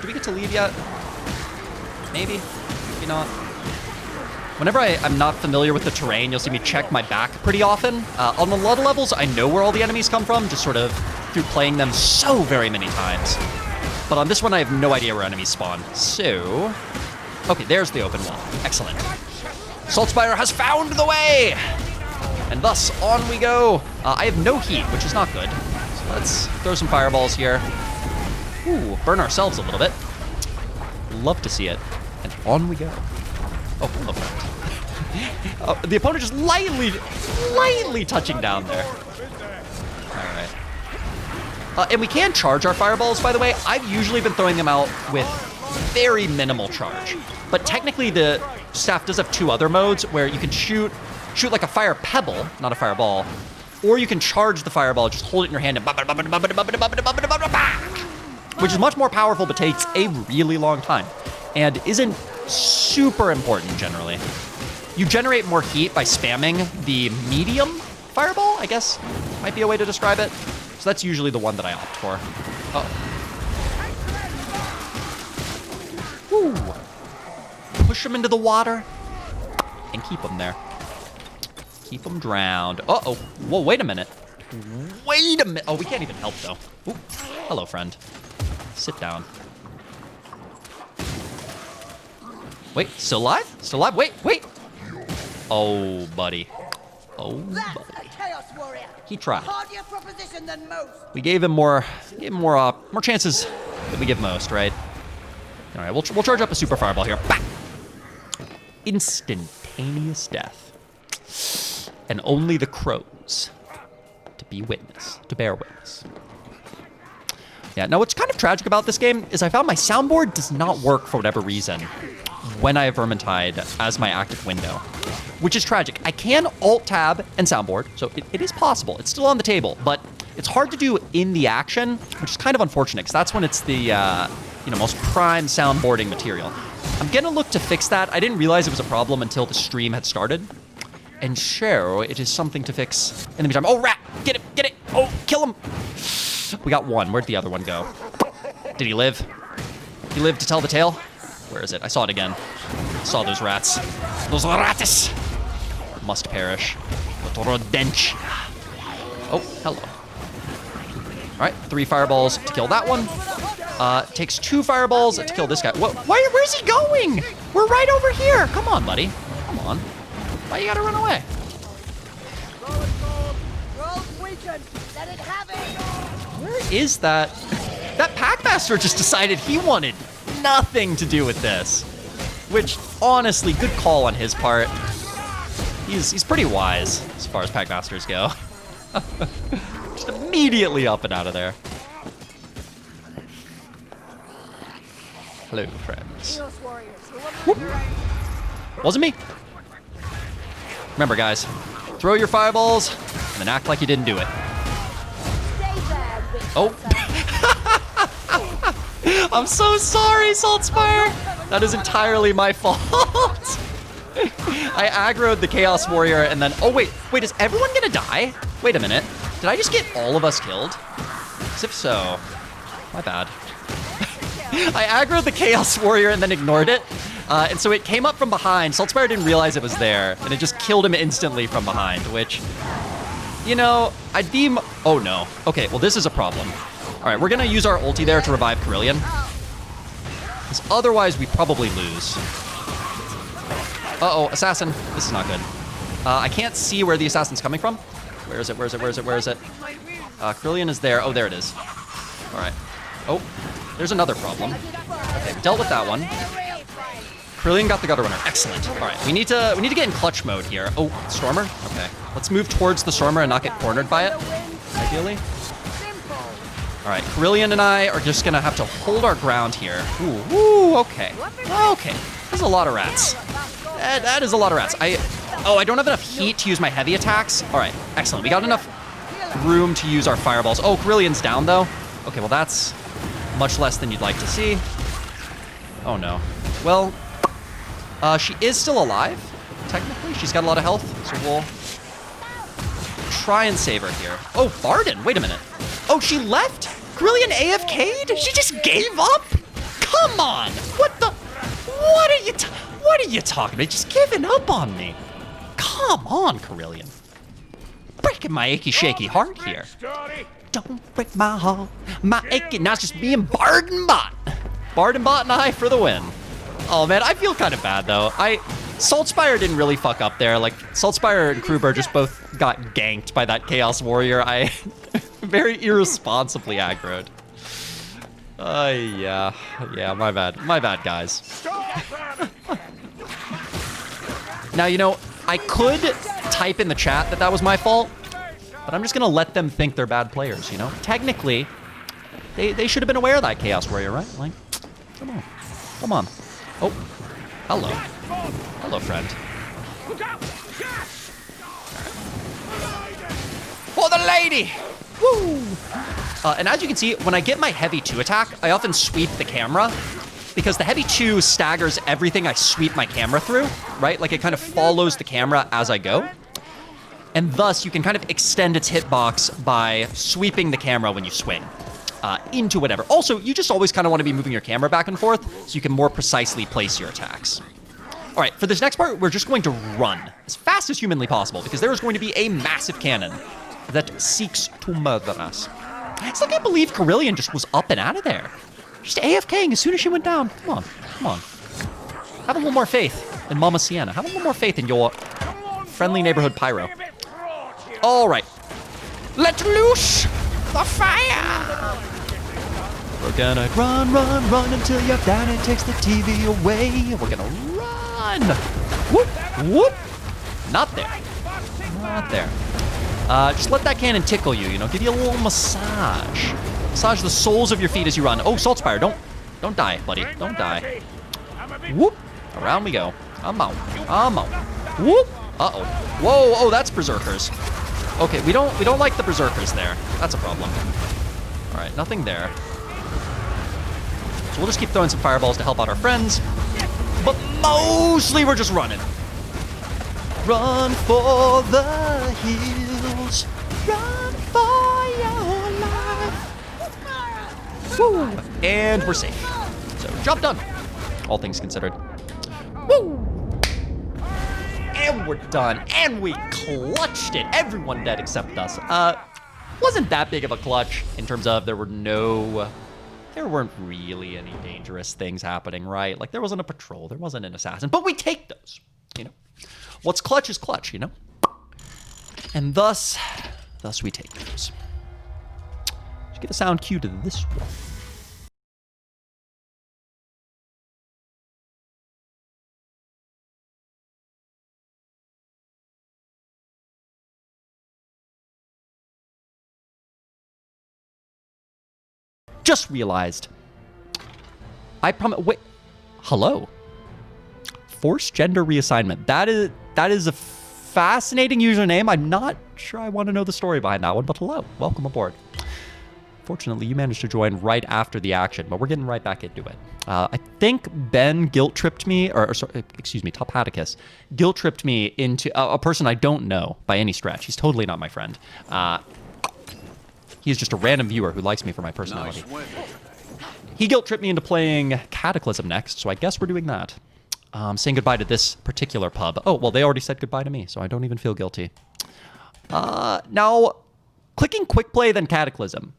do we get to leave yet? Maybe. Maybe not. Whenever I'm not familiar with the terrain, you'll see me check my back pretty often. On a lot of levels, I know where all the enemies come from, just sort of through playing them so very many times. But on this one, I have no idea where enemies spawn. So, okay, there's the open wall. Excellent. Saltspire has found the way! And thus, on we go. I have no heat, which is not good. So let's throw some fireballs here. Ooh, burn ourselves a little bit. Love to see it. And on we go. Oh, hello, friend. The opponent just lightly touching down there. All right. And we can charge our fireballs, by the way. I've usually been throwing them out with very minimal charge. But technically, the staff does have two other modes where you can shoot like a fire pebble, not a fireball, or you can charge the fireball, just hold it in your hand and which is much more powerful, but takes a really long time and isn't super important generally. You generate more heat by spamming the medium fireball, I guess might be a way to describe it. So that's usually the one that I opt for. Woo. Push them into the water and keep them there. Keep them drowned. Uh-oh. Whoa, wait a minute. Wait a minute. Oh, we can't even help, though. Ooh. Hello, friend. Sit down. Wait, still alive? Still alive? Wait. Oh, buddy. Oh, buddy. He tried. We gave him more chances than we give most, right? All right, we'll charge up a super fireball here. Bah! Instantaneous death. And only the crows to bear witness. Yeah, now what's kind of tragic about this game is I found my soundboard does not work for whatever reason when I have Vermintide as my active window, which is tragic. I can Alt-Tab and soundboard, so it is possible. It's still on the table, but it's hard to do in the action, which is kind of unfortunate, because that's when it's the most prime soundboarding material. I'm gonna look to fix that. I didn't realize it was a problem until the stream had started. And sure, it is something to fix in the meantime. Oh, rat! Get it! Oh, kill him! We got one. Where'd the other one go? Did he live? He lived to tell the tale? Where is it? I saw it again. I saw those rats. Those ratus! Must perish. Rodench. Oh, hello. All right, 3 fireballs to kill that one. Takes 2 fireballs to kill this guy. Where's he going? We're right over here. Come on, buddy. Come on. Why you gotta run away? Where is that? That Packmaster just decided he wanted nothing to do with this. Which, honestly, good call on his part. He's pretty wise as far as Packmasters go. Just immediately up and out of there. Hello, friends. Whoop. Wasn't me. Remember, guys, throw your fireballs and then act like you didn't do it. Oh. I'm so sorry, Saltspire. That is entirely my fault. I aggroed the Chaos Warrior and then... Oh, wait, is everyone gonna die? Wait a minute. Did I just get all of us killed? As if so, my bad. I aggroed the Chaos Warrior and then ignored it. And so it came up from behind. Saltspire didn't realize it was there, and it just killed him instantly from behind, which, you know, I'd be... Oh, no. Okay, well, this is a problem. All right, we're going to use our ulti there to revive Carillion. Because otherwise, we probably lose. Uh-oh, assassin. This is not good. I can't see where the assassin's coming from. Where is it? Carillion is there. Oh, there it is. All right. Oh, there's another problem. Okay, dealt with that one. Carillion got the gutter runner. Excellent. All right, we need to get in clutch mode here. Oh, Stormer. Okay, let's move towards the Stormer and not get cornered by it. Ideally. All right, Carillion and I are just gonna have to hold our ground here. Ooh, okay. Okay, there's a lot of rats. That is a lot of rats. I don't have enough heat to use my heavy attacks. All right, excellent. We got enough room to use our fireballs. Oh, Carillion's down though. Okay, well that's much less than you'd like to see. Oh no. Well, she is still alive, technically. She's got a lot of health, so we'll try and save her here. Oh, Barden, wait a minute. Oh, she left? Carillion AFK'd? She just gave up? Come on! What are you talking about? Just giving up on me. Come on, Carillion. Breaking my achy shaky heart here. Don't break my heart, my achy. Now it's just me and Bardenbot. Bardenbot and I for the win. Oh man, I feel kind of bad though. Saltspire didn't really fuck up there. Like, Saltspire and Kruber just both got ganked by that Chaos Warrior. I very irresponsibly aggroed. Yeah, my bad, guys. Now, you know, I could type in the chat that was my fault, but I'm just gonna let them think they're bad players, you know? Technically, they should have been aware of that Chaos Warrior, right? Like, come on. Oh, hello, friend. For the lady! Woo! And as you can see, when I get my heavy 2 attack, I often sweep the camera because the heavy 2 staggers everything I sweep my camera through, right? Like it kind of follows the camera as I go. And thus, you can kind of extend its hitbox by sweeping the camera when you swing into whatever. Also, you just always kind of want to be moving your camera back and forth so you can more precisely place your attacks. All right, for this next part, we're just going to run as fast as humanly possible because there is going to be a massive cannon that seeks to murder us. I still can't believe Carillion just was up and out of there. Just AFKing as soon as she went down. Come on. Have a little more faith in Mama Sienna. Have a little more faith in your friendly neighborhood pyro. All right. Let loose the fire! We're gonna run until your daddy takes the TV away. We're gonna run! Whoop! Not there. Just let that cannon tickle you, give you a little massage. Massage the soles of your feet as you run. Oh, Saltspire, don't die, buddy. Don't die. Whoop! Around we go. I'm out. Whoop! Uh-oh. Whoa, oh, that's Berserkers. Okay, we don't like the Berserkers there. That's a problem. All right, nothing there. So we'll just keep throwing some fireballs to help out our friends. But mostly we're just running. Run for the hills. Run for your life. Woo! And we're safe. So, job done. All things considered. Woo! And we're done. And we clutched it. Everyone dead except us. Wasn't that big of a clutch in terms of there weren't really any dangerous things happening, right? Like there wasn't a patrol, there wasn't an assassin, but we take those, What's clutch is clutch, And thus we take those. Just get a sound cue to this one. Just realized. I promise. Wait. Hello. Forced gender reassignment. That is a fascinating username. I'm not sure I want to know the story behind that one, but hello. Welcome aboard. Fortunately, you managed to join right after the action, but we're getting right back into it. I think Ben guilt-tripped me, or sorry, excuse me, Topaticus guilt-tripped me into a person I don't know by any stretch. He's totally not my friend. He's just a random viewer who likes me for my personality. He guilt-tripped me into playing Cataclysm next, so I guess we're doing that. Saying goodbye to this particular pub. Oh, well, they already said goodbye to me, so I don't even feel guilty. Now, clicking quick play then Cataclysm.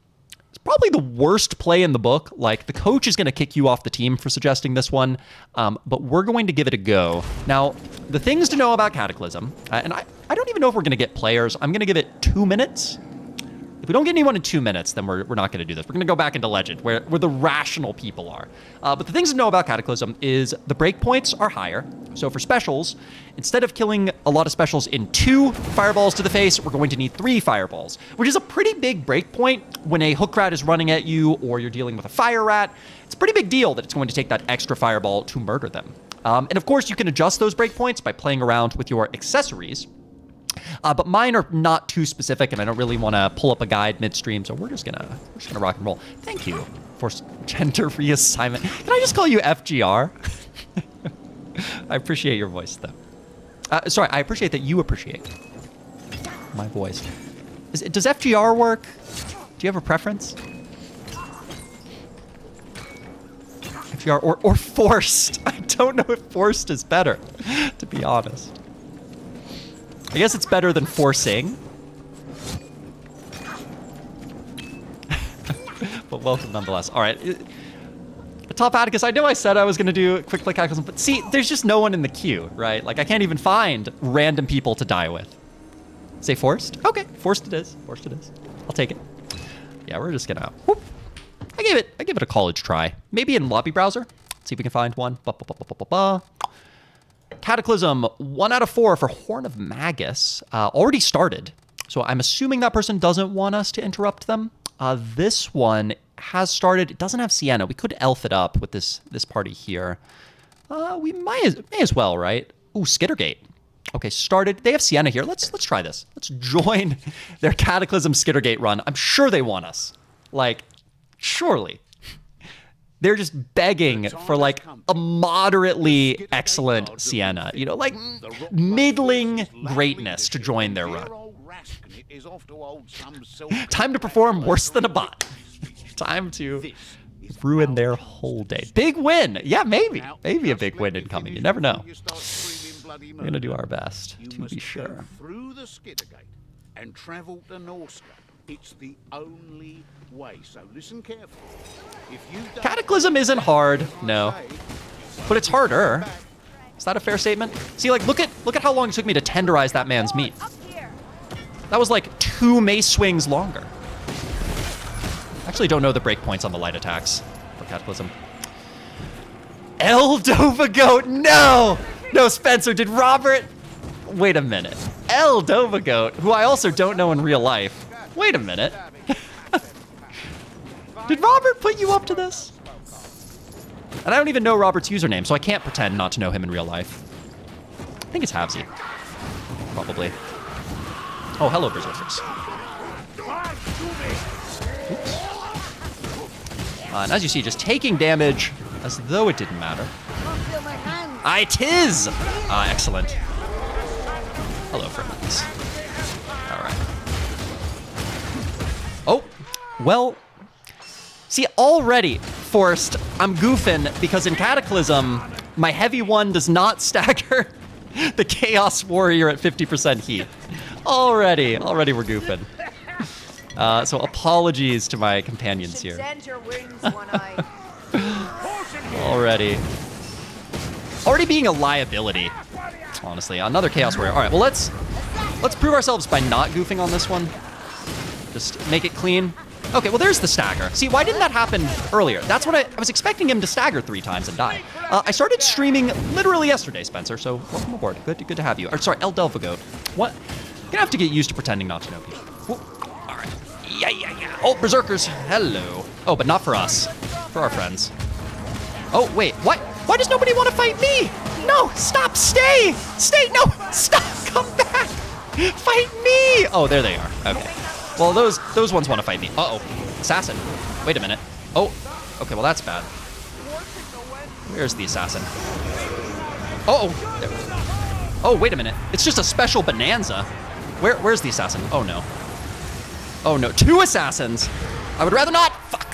It's probably the worst play in the book. Like, the coach is going to kick you off the team for suggesting this one, but we're going to give it a go. Now, the things to know about Cataclysm, and I don't even know if we're going to get players. I'm going to give it 2 minutes. If we don't get anyone in 2 minutes, then we're not going to do this. We're going to go back into Legend, where the rational people are. But the things to know about Cataclysm is the breakpoints are higher. So for specials, instead of killing a lot of specials in 2 fireballs to the face, we're going to need 3 fireballs, which is a pretty big breakpoint when a hook rat is running at you or you're dealing with a fire rat. It's a pretty big deal that it's going to take that extra fireball to murder them. And of course, you can adjust those breakpoints by playing around with your accessories. But mine are not too specific, and I don't really want to pull up a guide midstream, so we're just gonna rock and roll. Thank you for gender reassignment. Can I just call you FGR? I appreciate your voice, though. Sorry, I appreciate that you appreciate my voice. Does FGR work? Do you have a preference? FGR or forced? I don't know if forced is better, to be honest. I guess it's better than forcing. But welcome nonetheless. All right. Top Atticus, I know I said I was going to do quick play Cataclysm, but see, there's just no one in the queue, right? Like, I can't even find random people to die with. Say forced? Okay, forced it is. Forced it is. I'll take it. Yeah, we're just going to... Whoop. I gave it a college try. Maybe in lobby browser. Let's see if we can find one. Cataclysm, 1 out of 4 for Horn of Magus. Already started. So I'm assuming that person doesn't want us to interrupt them. This one has started. It doesn't have Sienna. We could elf it up with this party here. We may as well, right? Ooh, Skittergate. Okay, started. They have Sienna here. Let's try this. Let's join their Cataclysm Skittergate run. I'm sure they want us. Like, surely. They're just begging for, like, a moderately excellent Sienna. You know, like, middling greatness to join their run. Time to perform worse than a bot. Time to ruin their whole day. Big win. Yeah, maybe. Maybe a big win incoming. You never know. We're going to do our best, to be sure. Through the Skittergate and travel to Norska. It's the only way, so listen carefully. Cataclysm isn't hard, no. But it's harder. Is that a fair statement? See, like, look at how long it took me to tenderize that man's meat. That was like 2 mace swings longer. Actually don't know the breakpoints on the light attacks for Cataclysm. Eldova Goat, no! No, Spencer, did Robert... Wait a minute. Eldova Goat, who I also don't know in real life. Wait a minute. Did Robert put you up to this? And I don't even know Robert's username, so I can't pretend not to know him in real life. I think it's Habsy. Probably. Oh, hello, Berserkers. Oops. And as you see, just taking damage as though it didn't matter. Tis! Excellent. Hello, friends. All right. Oh, well, see, already forced, I'm goofing because in Cataclysm, my heavy one does not stagger the Chaos Warrior at 50% heat. Already we're goofing. So apologies to my companions here. Send your wings one eye. Already being a liability, honestly. Another Chaos Warrior. All right, well, let's prove ourselves by not goofing on this one. Just make it clean. Okay, well, there's the stagger. See, why didn't that happen earlier? That's what I was expecting him to stagger 3 times and die. I started streaming literally yesterday, Spencer, so welcome aboard. Good to have you. Or, sorry, Eldelvagoat. What? You're gonna have to get used to pretending not to know people. Whoa. All right. Yeah. Oh, Berserkers. Hello. Oh, but not for us. For our friends. Oh, wait. What? Why does nobody want to fight me? No, stop. Stay. No, stop. Come back. Fight me. Oh, there they are. Okay. Well, those ones want to fight me. Uh-oh. Assassin. Wait a minute. Oh, okay, well that's bad. Where's the assassin? Oh, wait a minute. It's just a special bonanza. Where's the assassin? Oh no. Oh no, 2 assassins. I would rather not. Fuck.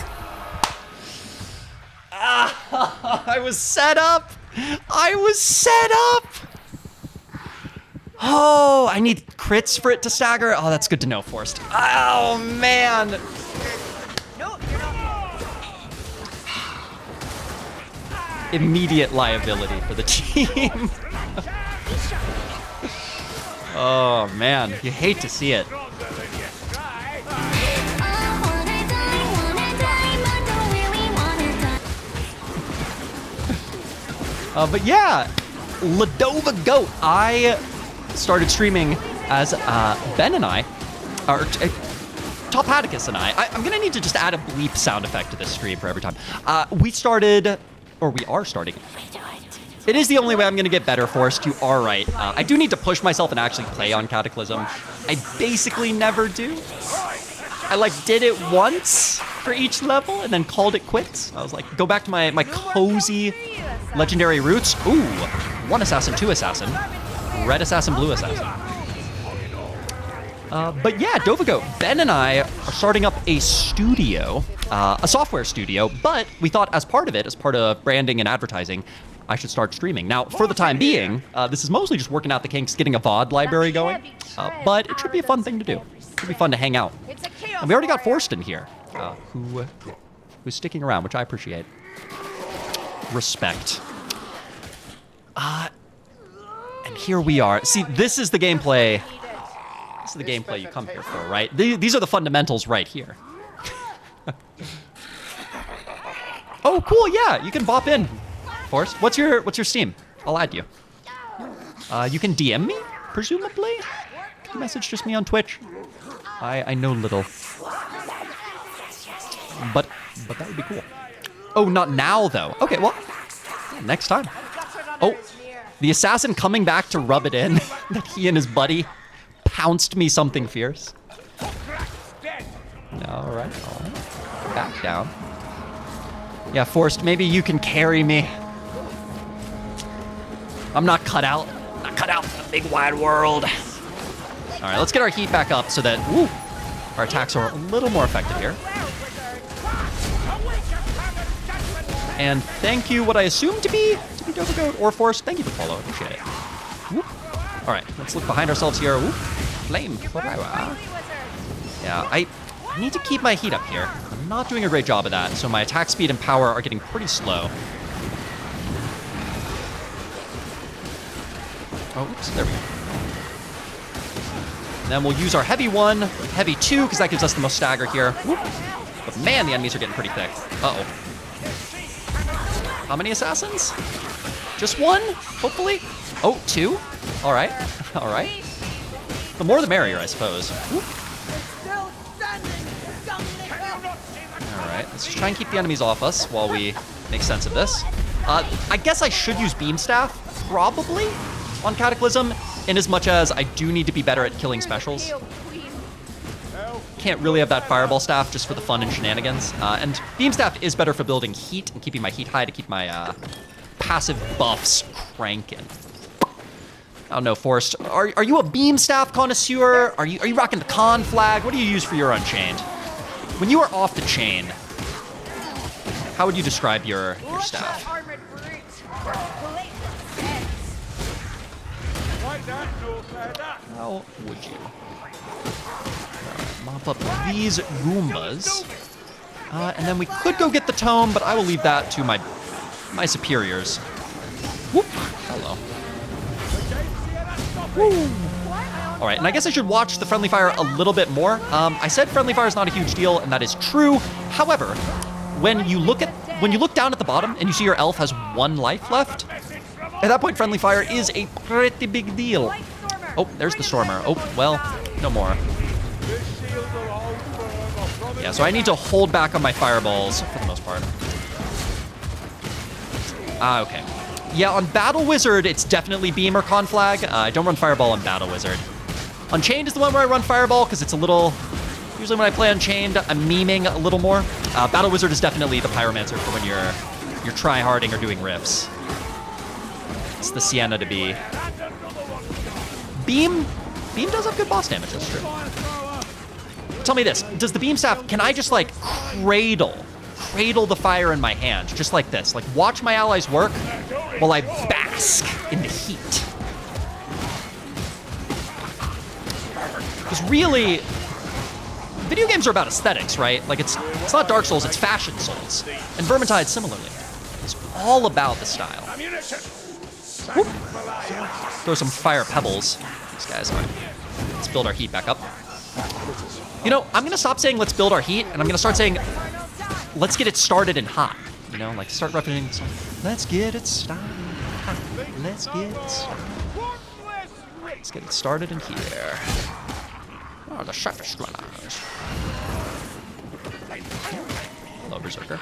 Ah, I was set up. Oh, I need crits for it to stagger. Oh, that's good to know, Forrest. Oh man. No, you're not. Immediate liability for the team. Oh man, you hate to see it. But yeah, Ladova Goat. I started streaming as Ben and I, or Tophaticus and I'm gonna need to just add a bleep sound effect to this stream for every time. We are starting. It is the only way I'm gonna get better, Forrest. You are right. I do need to push myself and actually play on Cataclysm. I basically never do. I did it once for each level and then called it quits. I was like, go back to my cozy legendary roots. Ooh, 1 assassin, 2 assassin, red assassin, blue assassin. But yeah, Dovago, Ben and I are starting up a studio, a software studio, but we thought as part of branding and advertising, I should start streaming. Now, for the time being, this is mostly just working out the kinks, getting a VOD library going, but it should be a fun thing to do. It should be fun to hang out. And we already got Forrest in here, who's sticking around, which I appreciate. Respect. And here we are. See, this is the gameplay. This is the gameplay you come here for, right? These are the fundamentals right here. Oh, cool. Yeah, you can bop in, Forrest. What's your Steam? I'll add you. You can DM me, presumably. Can you message just me on Twitch? I know little. But that would be cool. Oh, not now though. Okay, well, next time. Oh, the assassin coming back to rub it in that he and his buddy pounced me something fierce. All right. Back down. Yeah, Forrest, maybe you can carry me. I'm not cut out. Not cut out for the big wide world. All right, let's get our heat back up so that our attacks are a little more effective here. And thank you, what I assume to be Dovagoat or Forrest. Thank you for the follow. Appreciate it. Whoop. All right, let's look behind ourselves here. Whoop. Flame. Yeah, I need to keep my heat up here. I'm not doing a great job of that, so my attack speed and power are getting pretty slow. Oh, oops, there we go. And then we'll use our heavy 1, heavy 2, because that gives us the most stagger here. Whoop. But man, the enemies are getting pretty thick. Uh-oh. How many assassins? Just 1, hopefully? Oh, 2? All right. All right. The more the merrier, I suppose. Whoop. All right, let's just try and keep the enemies off us while we make sense of this. I guess I should use Beam Staff, probably, on Cataclysm, in as much as I do need to be better at killing specials. Can't really have that Fireball Staff just for the fun and shenanigans. And Beam Staff is better for building heat and keeping my heat high to keep my passive buffs cranking. Oh no, Forrest, are you a Beam Staff connoisseur? Are you rocking the con flag? What do you use for your Unchained? When you are off the chain, how would you describe your staff? How would you? Mop up these Goombas. And then we could go get the tome, but I will leave that to my superiors. Whoop. Hello. Woo. All right, and I guess I should watch the friendly fire a little bit more. I said friendly fire is not a huge deal, and that is true. However, when you look down at the bottom and you see your elf has 1 life left, at that point, friendly fire is a pretty big deal. Oh, there's the Stormer. Oh, well, no more. Yeah, so I need to hold back on my fireballs for the most part. Okay. Yeah, on Battle Wizard, it's definitely Beam or Con Flag. I don't run Fireball on Battle Wizard. Unchained is the one where I run Fireball because it's a little Usually when I play Unchained, I'm memeing a little more. Battle Wizard is definitely the Pyromancer for when you're try-harding or doing riffs. It's the Sienna to be. Beam does have good boss damage, that's true. Tell me this, does the beam staff, can I just like cradle the fire in my hand, just like this? Like watch my allies work while I bask in the heat. Because really, video games are about aesthetics, right? Like it's not Dark Souls, it's Fashion Souls. And Vermintide similarly. It's all about the style. Whoop. Throw some fire pebbles. These guys are. Let's build our heat back up. You know, I'm gonna stop saying let's build our heat, and I'm gonna start saying let's get it started and hot. You know, like start referencing some, let's get it started hot. Let's get it started. Let's get it started in here. Oh, the chef is runners. Hello, Berserker.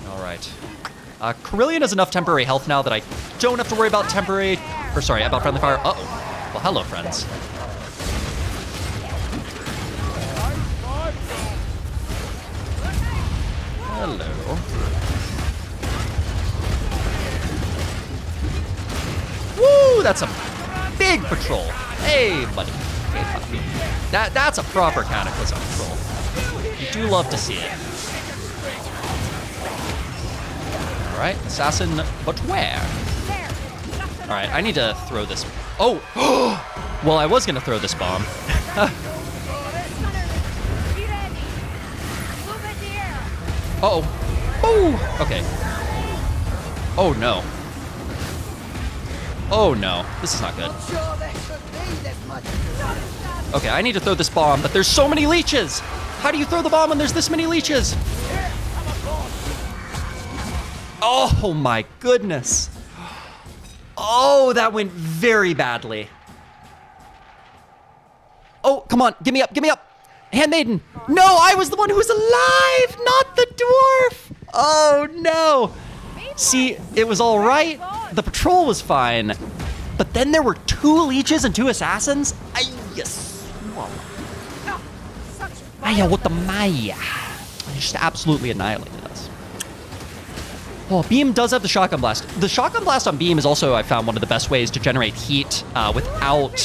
All right. Carillion has enough temporary health now that I don't have to worry about about friendly fire. Uh-oh. Well, hello, friends. Hello. Woo, that's a big patrol. Hey, buddy. Hey, buddy. That's a proper Cataclysm patrol. You do love to see it. All right, assassin, but where? All right, I need to throw this. Oh, well, I was gonna throw this bomb. Uh-oh. Oh, okay. Oh, no. Oh, no. This is not good. Okay, I need to throw this bomb, but there's so many leeches. How do you throw the bomb when there's this many leeches? Oh, my goodness. Oh, that went very badly. Oh, come on. Give me up. Give me up. Handmaiden. No, I was the one who was alive, not the dwarf. Oh, no. See, it was all right. The patrol was fine. But then there were 2 leeches and 2 assassins. Ay, swallow. Maya, what the Maya? Just absolutely annihilated us. Oh, Beam does have the Shotgun Blast. The Shotgun Blast on Beam is also, I found, one of the best ways to generate heat without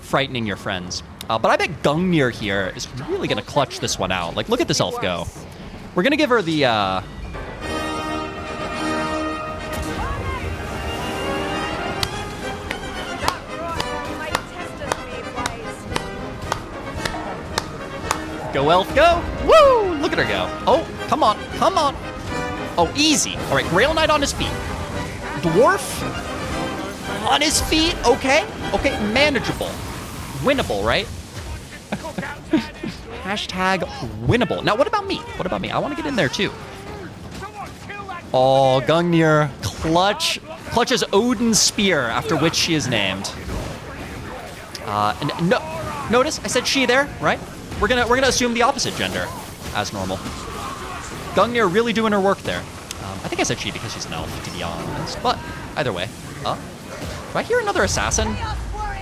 frightening your friends. But I bet Gungnir here is really going to clutch this one out. Like, look at this elf go. We're going to give her the... Go, elf, go! Woo! Look at her go. Oh, come on, come on. Oh, easy. All right, Grail Knight on his feet. Dwarf on his feet. Okay, okay, manageable. Winnable, right? Hashtag winnable. Now, what about me? What about me? I want to get in there, too. Oh, Gungnir clutches Odin's spear, after which she is named. And no, notice I said she there, right? We're gonna assume the opposite gender, as normal. Gungnir really doing her work there. I think I said she because she's an elf, to be honest. But either way, do I hear another assassin?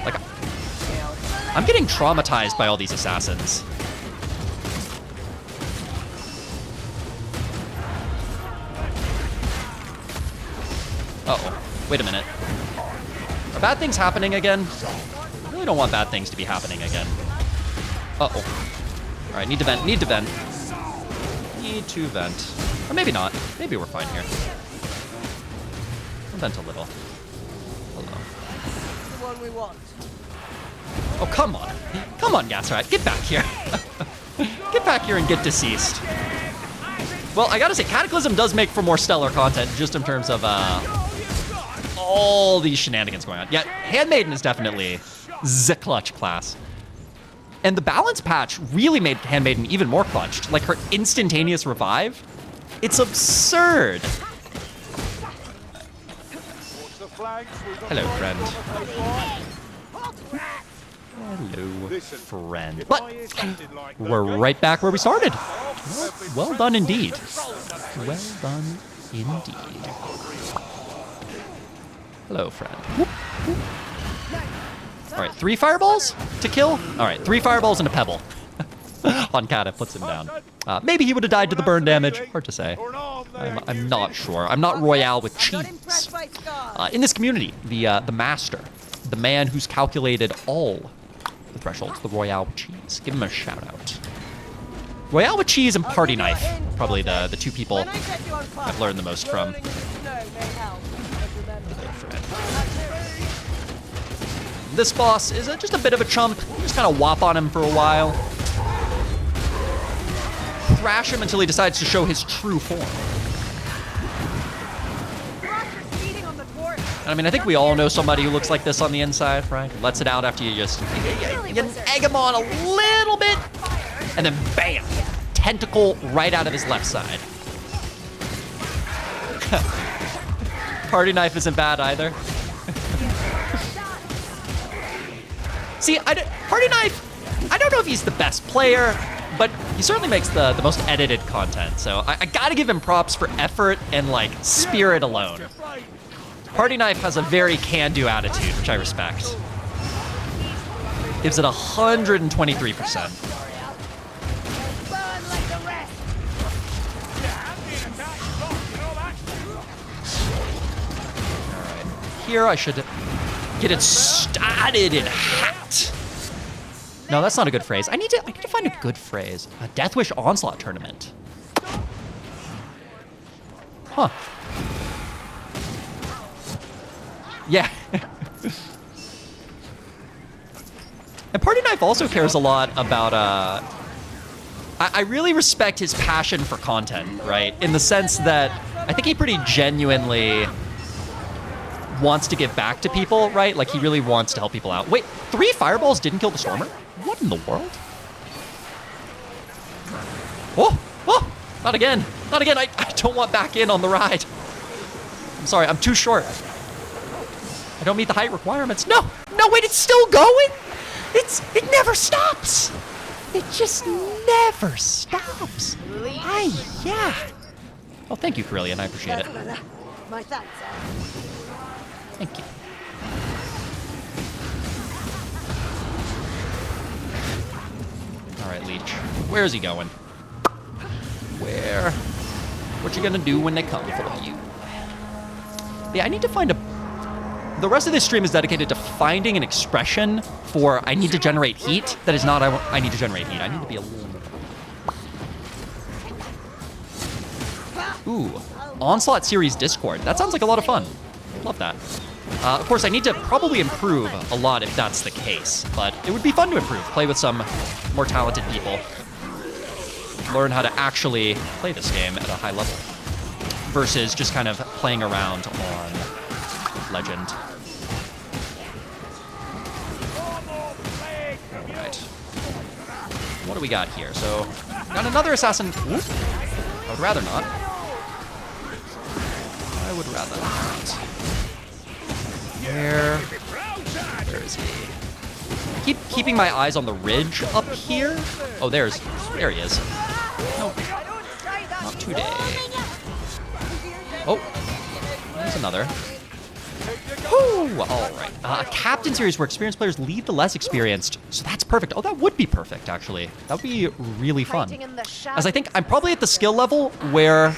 Like, I'm getting traumatized by all these assassins. Uh-oh. Wait a minute. Are bad things happening again? I really don't want bad things to be happening again. Uh-oh. All right, need to vent, need to vent. Need to vent. Or maybe not. Maybe we're fine here. I'll vent a little. Hello. The one we want. Oh, come on. Come on, Gasrat. Get back here. Get back here and get deceased. Well, I gotta say, Cataclysm does make for more stellar content, just in terms of all these shenanigans going on. Yeah, Handmaiden is definitely the clutch class. And the balance patch really made Handmaiden even more clutched. Like her instantaneous revive. It's absurd. Hello, friend. Hello, friend. But we're right back where we started. Well done indeed. Well done indeed. Hello, friend. Whoop, whoop. All right, 3 fireballs to kill? All right, 3 fireballs and a pebble. On Cata puts him down. Maybe he would have died to the burn damage. Hard to say. I'm not sure. I'm not Royale with Not cheese. impressed by scars. In this community, the master, the man who's calculated all the thresholds, the Royale with cheese. Give him a shout out. Royale with cheese and Party Knife, probably the 2 people When I set you on fire, I've learned the most from. rolling in the snow may help. But remember, This boss is just a bit of a chump. Just kind of whop on him for a while. Thrash him until he decides to show his true form. Roger's beating on the dwarf. And I mean, I think we all know somebody who looks like this on the inside, right? Lets it out after you just you egg him on a little bit, and then bam, tentacle right out of his left side. Party Knife isn't bad either. See, Party Knife, I don't know if he's the best player, but he certainly makes the most edited content. So I gotta give him props for effort and like spirit alone. Party Knife has a very can-do attitude, which I respect. Gives it 123%. Burn like the rest. Here I should get it started in hot. No, that's not a good phrase. I need to find a good phrase. A Deathwish Onslaught tournament. Huh. Yeah. And Party Knife also cares a lot about, I really respect his passion for content, right? In the sense that I think he pretty genuinely wants to give back to people, right? Like he really wants to help people out. Wait, 3 fireballs didn't kill the Stormer? What in the world? Oh, oh, not again. Not again. I don't want back in on the ride. I'm sorry, I'm too short. I don't meet the height requirements. No, no, wait, it's still going? It never stops. It just never stops. Yeah. Oh, thank you, Carillion. I appreciate it. My thanks. Thank you. All right, Leech. Where is he going? Where? What you gonna do when they come for you? Yeah, I need to find a... The rest of this stream is dedicated to finding an expression for I need to generate heat that is not I need to generate heat. I need to be a little... Ooh. Onslaught Series Discord. That sounds like a lot of fun. Love that. Of course, I need to probably improve a lot if that's the case, but it would be fun to improve, play with some more talented people, learn how to actually play this game at a high level, versus just kind of playing around on Legend. Alright. What do we got here? So, got another assassin. Ooh. I would rather not. I would rather not. Where is he? I keep keeping my eyes on the ridge up here. Oh, there he is. No, not today. Oh, there's another. Woo! All right. A captain series where experienced players lead the less experienced. So that's perfect. Oh, that would be perfect, actually. That would be really fun. As I think I'm probably at the skill level where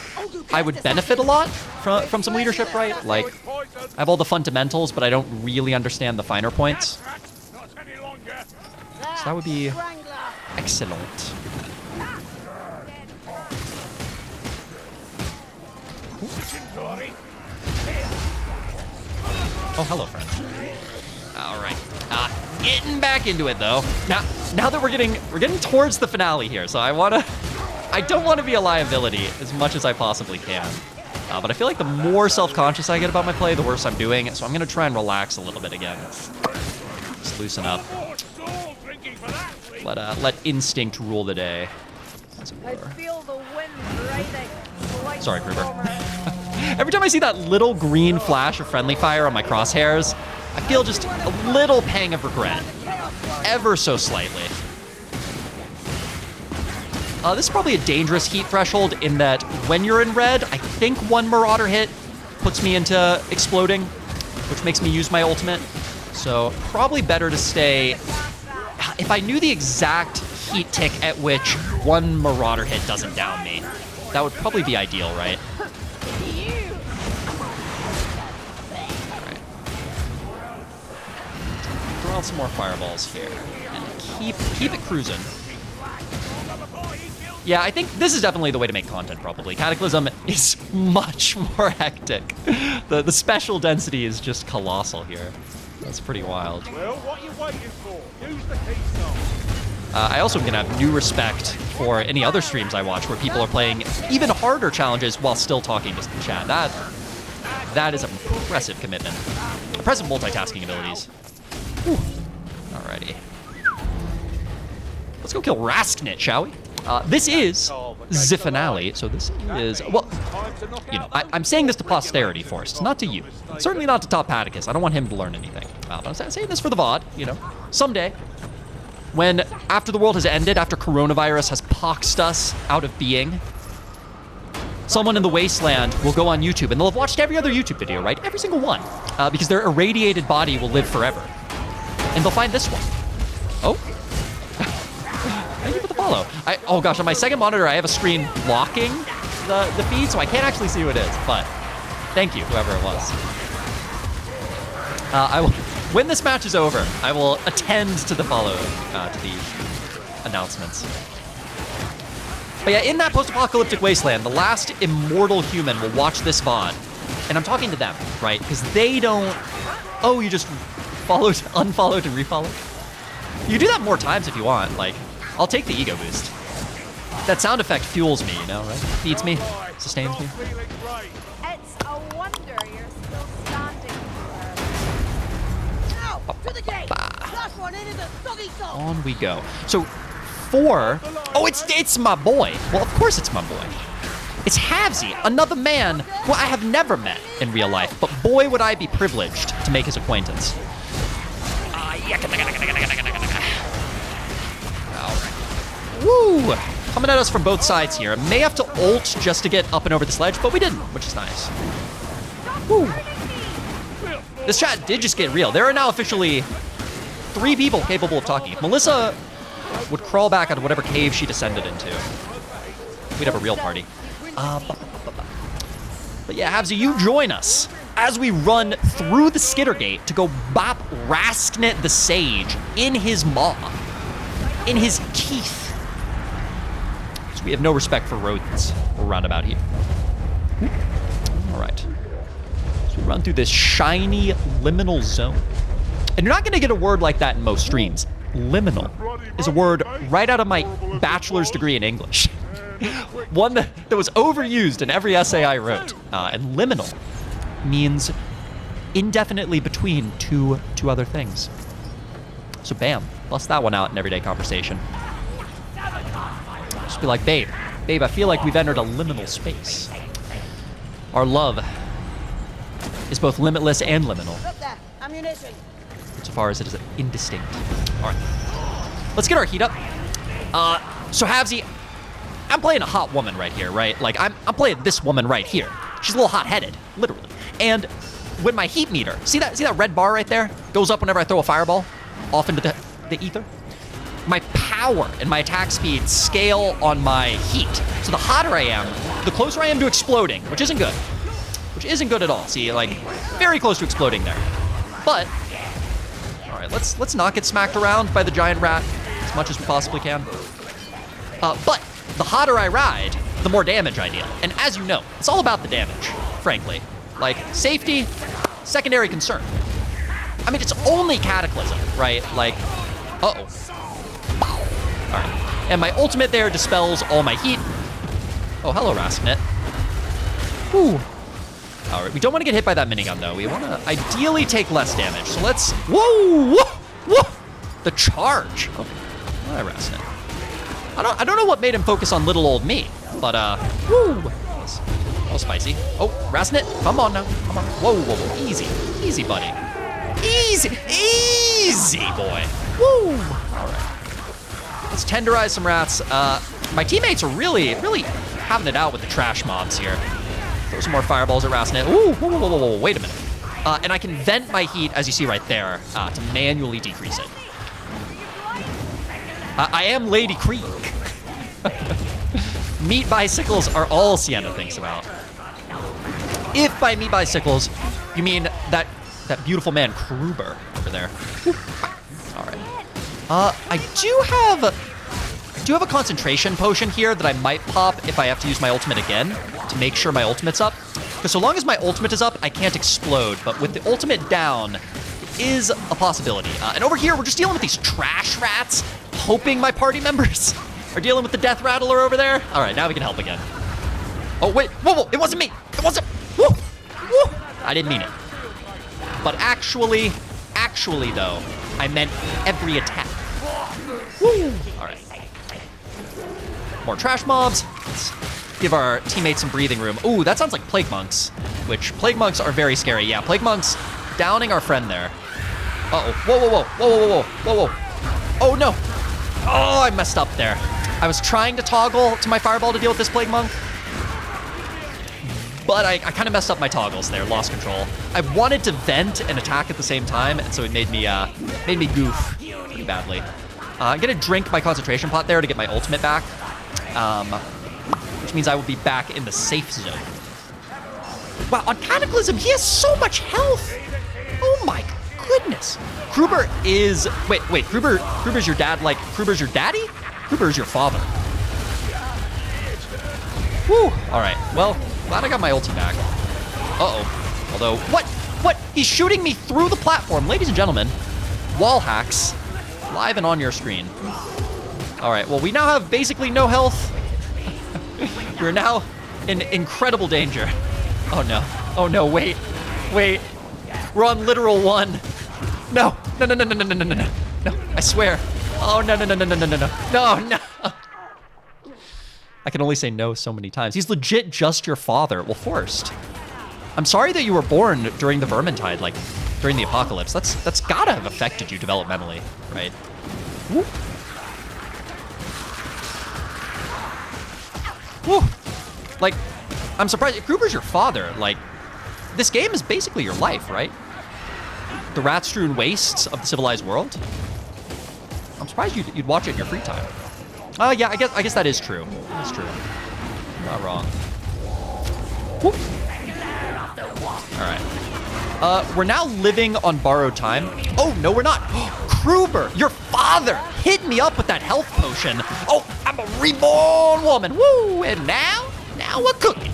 I would benefit a lot from some leadership, right? Like, I have all the fundamentals, but I don't really understand the finer points. So that would be excellent. Oh, hello, friend. All right. Getting back into it though. Now that we're getting towards the finale here, so I don't want to be a liability as much as I possibly can. But I feel like the more self-conscious I get about my play, the worse I'm doing. So I'm gonna try and relax a little bit again. Just loosen up. Let instinct rule the day. I feel the wind riding. Sorry, Kruber. Every time I see that little green flash of friendly fire on my crosshairs, I feel just a little pang of regret. Ever so slightly. This is probably a dangerous heat threshold in that when you're in red, I think one Marauder hit puts me into exploding, which makes me use my ultimate. So probably better to stay... If I knew the exact heat tick at which one Marauder hit doesn't down me, that would probably be ideal, right? Alright. Throw out some more fireballs here. And keep it cruising. Yeah, I think this is definitely the way to make content, probably. Cataclysm is much more hectic. The special density is just colossal here. That's pretty wild. Well, what are you waiting for? Use the keystone. I also am going to have new respect for any other streams I watch where people are playing even harder challenges while still talking to chat. That is impressive commitment. Impressive multitasking abilities. Whew. Alrighty. Let's go kill Rasknit, shall we? This is the finale, so this is, well, you know, I'm saying this to posterity first, not to you. Certainly not to Top Paticus. I don't want him to learn anything. But I'm saying this for the VOD, you know. Someday, when after the world has ended, after coronavirus has poxed us out of being, someone in the wasteland will go on YouTube and they'll have watched every other YouTube video, right? Every single one. Because their irradiated body will live forever. And they'll find this one. Oh. Thank you for the follow. Oh gosh, on my second monitor, I have a screen blocking the feed, so I can't actually see who it is, but thank you, whoever it was. I will, when this match is over, I will attend to the follow, to the announcements. But yeah, in that post-apocalyptic wasteland, the last immortal human will watch this VOD, and I'm talking to them, right? Because they don't, oh, you just followed, unfollowed, and refollowed? You do that more times if you want, like, I'll take the ego boost. That sound effect fuels me, you know, right? Feeds me, sustains me. It's a wonder you're still standing here. Now, to the gate! Last one into the soggy salt! On we go. So, 4... Oh, it's my boy. Well, of course it's my boy. It's Havsy, another man who I have never met in real life, but boy would I be privileged to make his acquaintance. Woo! Coming at us from both sides here. May have to ult just to get up and over this ledge, but we didn't, which is nice. Woo! This chat did just get real. There are now officially 3 people capable of talking. If Melissa would crawl back out of whatever cave she descended into, we'd have a real party. But yeah, Havsy, you join us as we run through the Skittergate to go bop Rasknit the Sage in his maw, in his teeth. So we have no respect for rodents around about here. All right. So we run through this shiny liminal zone. And you're not going to get a word like that in most streams. Liminal is a word right out of my bachelor's degree in English. One that was overused in every essay I wrote. And liminal means indefinitely between two other things. So bam, bust that one out in everyday conversation. Just be like, babe, I feel like we've entered a liminal space. Our love is both limitless and liminal. Look there, ammunition. So far as it is indistinct. All right, let's get our heat up. So Havsy, I'm playing a hot woman right here, right? Like I'm playing this woman right here. She's a little hot-headed, literally. And when my heat meter, see that red bar right there? Goes up whenever I throw a fireball off into the ether. My power and my attack speed scale on my heat. So the hotter I am, the closer I am to exploding, which isn't good. Which isn't good at all. See, like, very close to exploding there. But, all right, let's not get smacked around by the giant rat as much as we possibly can. But the hotter I ride, the more damage I deal. And as you know, it's all about the damage, frankly. Like, safety, secondary concern. I mean, it's only Cataclysm, right? Like, uh-oh. All right, and my ultimate there dispels all my heat. Oh, hello, Rasknit. Whew. All right, we don't want to get hit by that minigun, though. We want to ideally take less damage. So let's, whoa, whoa, whoa. The charge. Okay, all right, Rasknit. I don't know what made him focus on little old me, but, woo. Oh, spicy. Oh, Rasknit, come on now, come on. Whoa, whoa, whoa, easy, buddy. Easy, boy. Woo. All right. Let's tenderize some rats. My teammates are really having it out with the trash mobs here. Throw some more fireballs at Rasknit. Ooh, whoa, wait a minute. And I can vent my heat, as you see right there, to manually decrease it. I am Lady Creek. Meat bicycles are all Sienna thinks about. If by meat bicycles, you mean that beautiful man, Kruber, over there. All right. I do have a concentration potion here that I might pop if I have to use my ultimate again to make sure my ultimate's up. Because so long as my ultimate is up, I can't explode. But with the ultimate down, it is a possibility. And over here, we're just dealing with these trash rats, hoping my party members are dealing with the death rattler over there. All right, now we can help again. Oh, wait. Whoa, it wasn't me. It wasn't. Whoa, whoa. I didn't mean it. But actually, though, I meant every attack. Woo. All right. More trash mobs. Let's give our teammates some breathing room. Ooh, that sounds like Plague Monks, which Plague Monks are very scary. Yeah, Plague Monks downing our friend there. Uh-oh. Whoa. Oh, no. Oh, I messed up there. I was trying to toggle to my fireball to deal with this Plague Monk, but I kind of messed up my toggles there, lost control. I wanted to vent and attack at the same time, and so it made me goof pretty badly. I'm gonna drink my concentration pot there to get my ultimate back, which means I will be back in the safe zone. Wow, on Cataclysm, he has so much health. Oh my goodness. Kruber is, wait, Kruber's your dad, like Kruber's your daddy? Kruber's your father. Whew, all right, well, glad I got my ulti back. Uh-oh, although, what? He's shooting me through the platform. Ladies and gentlemen, wall hacks, live and on your screen. All right, well, we now have basically no health. We're now in incredible danger. Oh no, wait. We're on literal 1. No, I swear. Oh, no. I can only say no so many times. He's legit just your father. Well, Forrest, I'm sorry that you were born during the Vermintide, like during the apocalypse. That's gotta have affected you developmentally, right? Woo. Woo. Like, I'm surprised. Kruber's your father. Like, this game is basically your life, right? The rat-strewn wastes of the civilized world. I'm surprised you'd watch it in your free time. Yeah, I guess that is true. That's true. Not wrong. Whoop. All right. We're now living on borrowed time. Oh, no, we're not. Kruber, your father, hit me up with that health potion. Oh, I'm a reborn woman. Woo! And now we're cooking.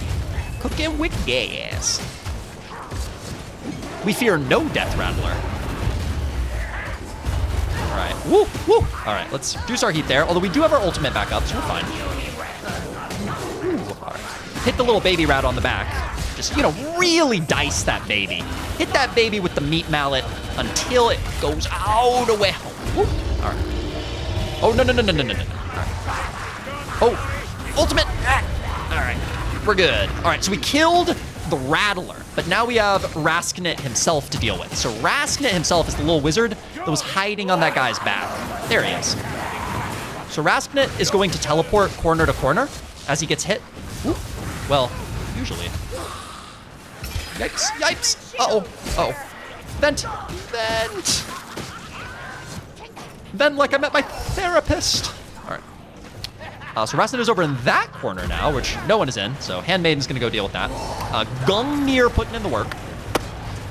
Cooking with gas. We fear no death rattler. All right, woo. All right, let's juice our heat there. Although we do have our ultimate back up, so we're fine. Ooh, all right. Hit the little baby rat on the back. Just, really dice that baby. Hit that baby with the meat mallet until it goes all the way home. Woo. All right. Oh, no. All right. Oh, ultimate. All right, we're good. All right, so we killed the Rattler, but now we have Rasknit himself to deal with. So Rasknit himself is the little wizard that was hiding on that guy's back. There he is. So Rasknit is going to teleport corner to corner as he gets hit. Whoop. Well, usually. Yikes. Uh-oh. Vent. Vent like I met my therapist. All right. So Rasknit is over in that corner now, which no one is in, so Handmaiden's gonna go deal with that. Gungnir putting in the work.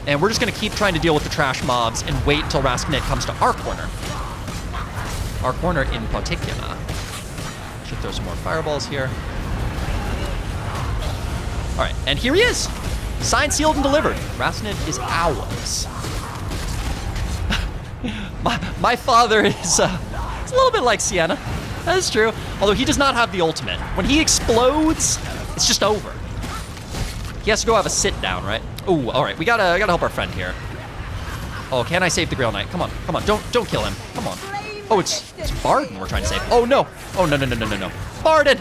And we're just gonna keep trying to deal with the trash mobs and wait until Rasknit comes to our corner. Our corner in particular. Should throw some more fireballs here. All right, and here he is. Signed, sealed, and delivered. Rasknit is ours. my father is a little bit like Sienna. That is true. Although he does not have the ultimate. When he explodes, it's just over. He has to go have a sit down, right? Ooh, all right. We gotta help our friend here. Oh, can I save the Grail Knight? Come on. Don't kill him. Come on. Oh, it's Barden we're trying to save. Oh no. Oh no. Barden.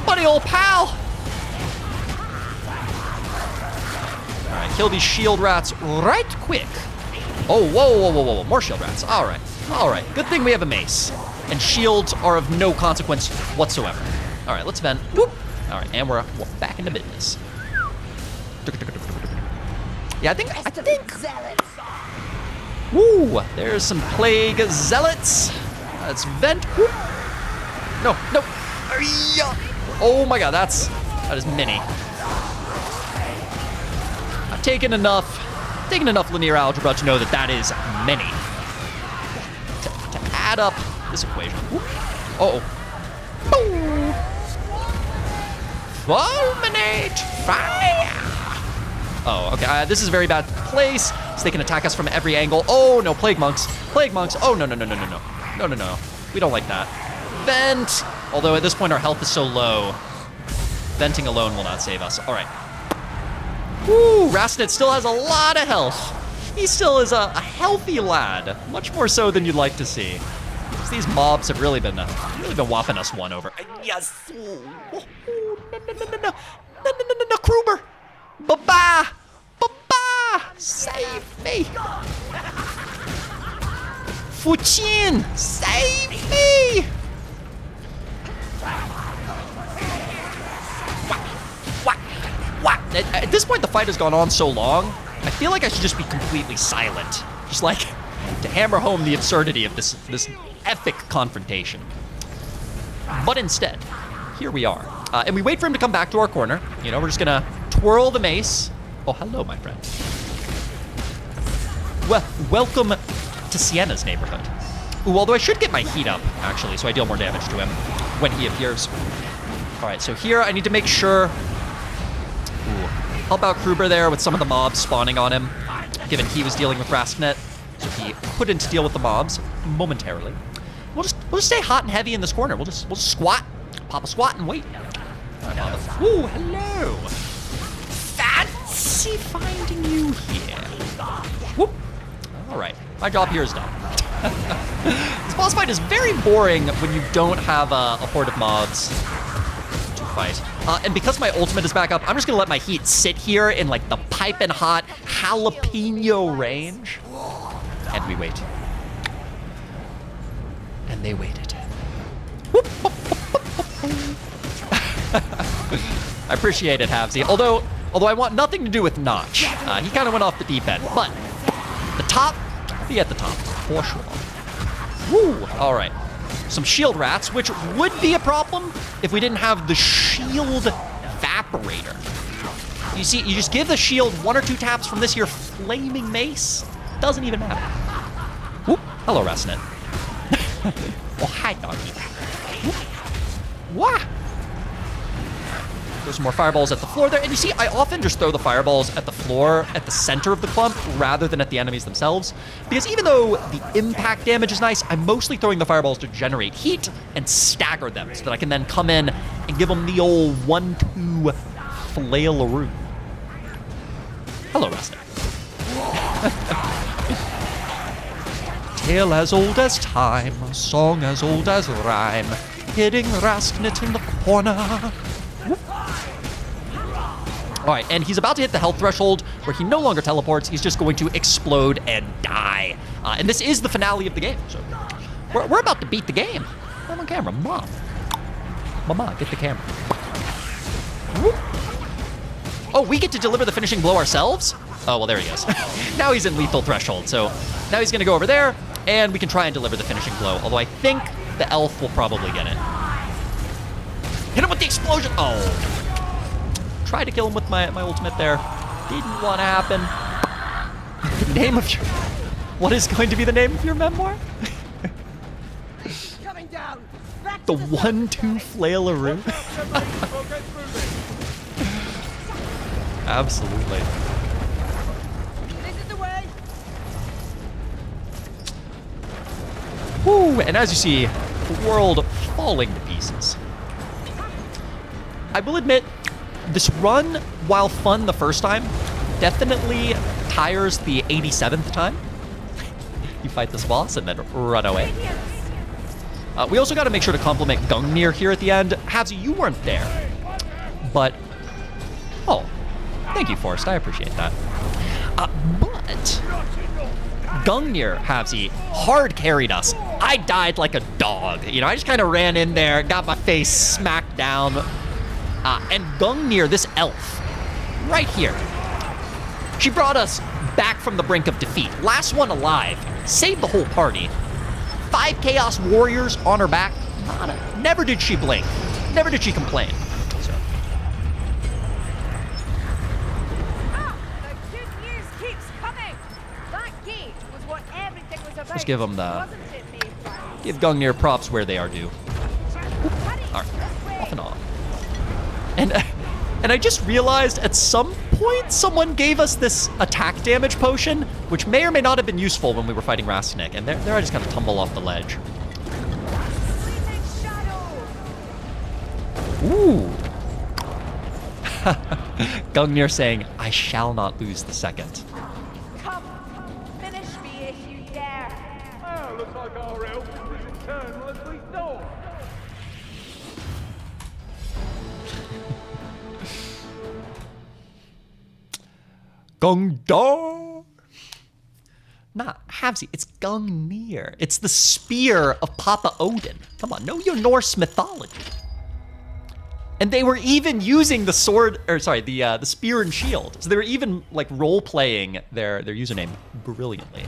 Buddy old pal. All right, kill these shield rats right quick. Oh, whoa. More shield rats. All right. Good thing we have a mace. And shields are of no consequence whatsoever. All right, let's vent. Whoop. All right, and we're back into business. Yeah, I think. Woo! There's some plague zealots. Let's vent. Woo. No. Oh my god, that is many. I've taken enough linear algebra to know that is many. To add up this equation. Uh-oh. Boom! Fulminate fire! Oh, okay. This is a very bad place, so they can attack us from every angle. Oh no, plague monks. Oh no. No. We don't like that. Vent! Although at this point our health is so low, venting alone will not save us. All right. Woo! Rasnet still has a lot of health. He still is a healthy lad, much more so than you'd like to see. These mobs have really been whopping us one over. Yes. No, Kruber. Baba. Save me. Fuchin, save me. What? At this point, the fight has gone on so long, I feel like I should just be completely silent. Just like to hammer home the absurdity of this epic confrontation. But instead, here we are. And we wait for him to come back to our corner. You know, we're just gonna twirl the mace. Oh, hello, my friend. Well, welcome to Sienna's neighborhood. Ooh, although I should get my heat up, actually, so I deal more damage to him when he appears. All right, so here I need to make sure. Ooh, help out Kruber there with some of the mobs spawning on him, given he was dealing with Rasknet, so he couldn't deal with the mobs momentarily. We'll just stay hot and heavy in this corner. We'll just squat, pop a squat, and wait. Ooh, hello. Fancy finding you here. Whoop. All right, my job here is done. This boss fight is very boring when you don't have a horde of mobs to fight. And because my ultimate is back up, I'm just gonna let my heat sit here in like the piping hot jalapeno range. And we wait. And they waited. Whoop, whoop, whoop, whoop, whoop. I appreciate it, Havsy. Although I want nothing to do with Notch. He kind of went off the deep end. But the top, be at the top, for sure. Woo! All right. Some shield rats, which would be a problem if we didn't have the shield evaporator. You see, you just give the shield 1 or 2 taps from this here flaming mace. Doesn't even matter. Whoop. Hello, Rasnet. Oh, hi, doggy. Wah! There's some more fireballs at the floor there. And you see, I often just throw the fireballs at the floor, at the center of the clump, rather than at the enemies themselves. Because even though the impact damage is nice, I'm mostly throwing the fireballs to generate heat and stagger them so that I can then come in and give them the old 1-2 flail-a-roo. Hello, Rasnet. Tale as old as time, a song as old as rhyme, hitting Rasknet in the corner. All right, and he's about to hit the health threshold where he no longer teleports. He's just going to explode and die. And this is the finale of the game. So we're about to beat the game. I'm on camera. Mama, get the camera. Whoop. Oh, we get to deliver the finishing blow ourselves? Oh, well, there he is. Now he's in lethal threshold. So now he's going to go over there, and we can try and deliver the finishing blow. Although I think the elf will probably get it. Hit him with the explosion. Oh. Tried to kill him with my ultimate there. Didn't want to happen. The name of your... What is going to be the name of your memoir? Coming down. Back The to 1-2 flail-a-roo. Absolutely. This is the way. Woo! And as you see, the world falling to pieces. I will admit, this run, while fun the first time, definitely tires the 87th time. You fight this boss and then run away. We also got to make sure to compliment Gungnir here at the end. Havsy, you weren't there. But, oh, thank you, Forrest. I appreciate that. But Gungnir, Havsy, hard carried us. I died like a dog. You know, I just kind of ran in there, got my face smacked down. And Gungnir, this elf, right here, She brought us back from the brink of defeat. Last one alive. Saved the whole party. 5 Chaos Warriors on her back. Never did she blink. Never did she complain. So. The good news keeps coming. That gate was what everything was about. Just give them the... Wasn't it, Mayfly? Give Gungnir props where they are due. Hurry, All right, this way. off and on. And I just realized at some point someone gave us this attack damage potion, which may or may not have been useful when we were fighting Rasnik. And there I just kind of tumble off the ledge. Fleeting shadow. Ooh. Gungnir saying, I shall not lose the second. Come, finish me if you dare. Well, looks like our help is as eternal as we thought. Gungdar. Nah, Havsy, it's Gungnir. It's the spear of Papa Odin. Come on, know your Norse mythology. And they were even using the sword, or sorry, the spear and shield. So they were even like role-playing their username brilliantly.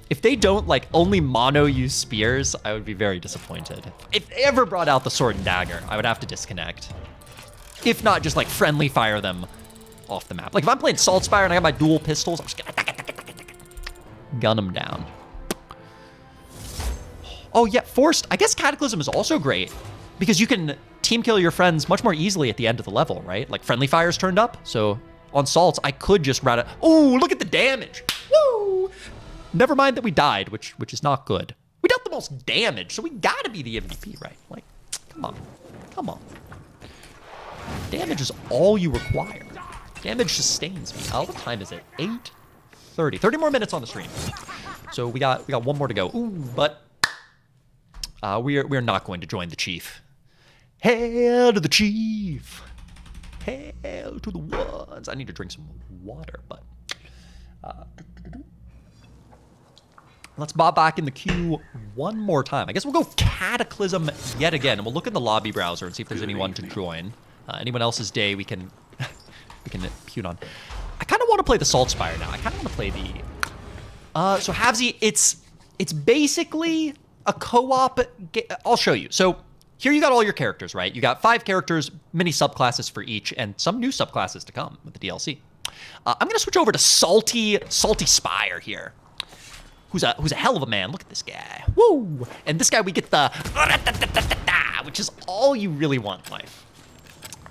If they don't like only mono use spears, I would be very disappointed. If they ever brought out the sword and dagger, I would have to disconnect. If not, just like friendly fire them off the map. Like if I'm playing Saltspire and I got my dual pistols, I'm just gonna gun them down. Oh yeah, forced. I guess Cataclysm is also great because you can team kill your friends much more easily at the end of the level, right? Like friendly fire's turned up, so on Salts I could just rat it. Oh, look at the damage! Woo! Never mind that we died, which is not good. We dealt the most damage, so we gotta be the MVP, right? Like, come on, come on. Damage is all you require. Damage sustains me. Oh, what time is it? 8:30. 30 more minutes on the stream. So we got one more to go. Ooh, but we're not going to join the chief. Hail to the chief. Hail to the ones. I need to drink some water, but let's bob back in the queue one more time. I guess we'll go Cataclysm yet again, and we'll look in the lobby browser and see if there's anyone to join. Anyone else's day we can pute on. I kind of want to play the Saltspire now. I kind of want to play the... so Havsy, it's basically a co-op... I'll show you. So here you got all your characters, right? You got 5 characters, many subclasses for each, and some new subclasses to come with the DLC. I'm going to switch over to Salty Spire here. Who's a hell of a man. Look at this guy. Woo! And this guy, we get the... which is all you really want in life.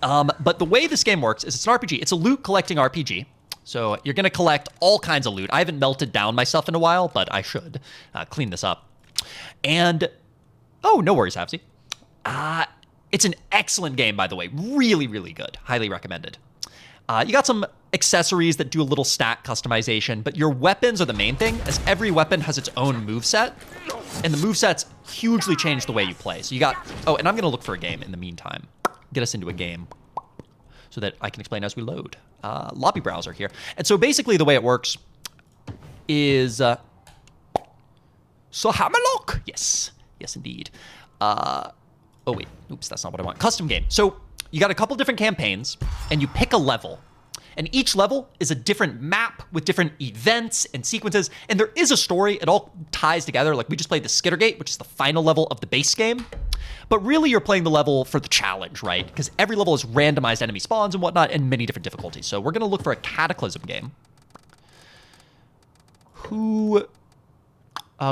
But the way this game works is it's an RPG. It's a loot collecting RPG. So you're going to collect all kinds of loot. I haven't melted down myself in a while, but I should clean this up. And, oh, no worries, Havsy. It's an excellent game, by the way. Really, really good. Highly recommended. You got some accessories that do a little stat customization, but your weapons are the main thing, as every weapon has its own moveset. And the movesets hugely change the way you play. So you got... Oh, and I'm going to look for a game in the meantime. Get us into a game so that I can explain as we load. Lobby browser here. And so basically the way it works is... so Hammerlock! Yes. Yes, indeed. Oh, wait. Oops, that's not what I want. Custom game. So you got a couple different campaigns, and you pick a level. And each level is a different map with different events and sequences. And there is a story. It all ties together. Like, we just played the Skittergate, which is the final level of the base game. But really, you're playing the level for the challenge, right? Because every level is randomized enemy spawns and whatnot, and many different difficulties. So we're going to look for a Cataclysm game. We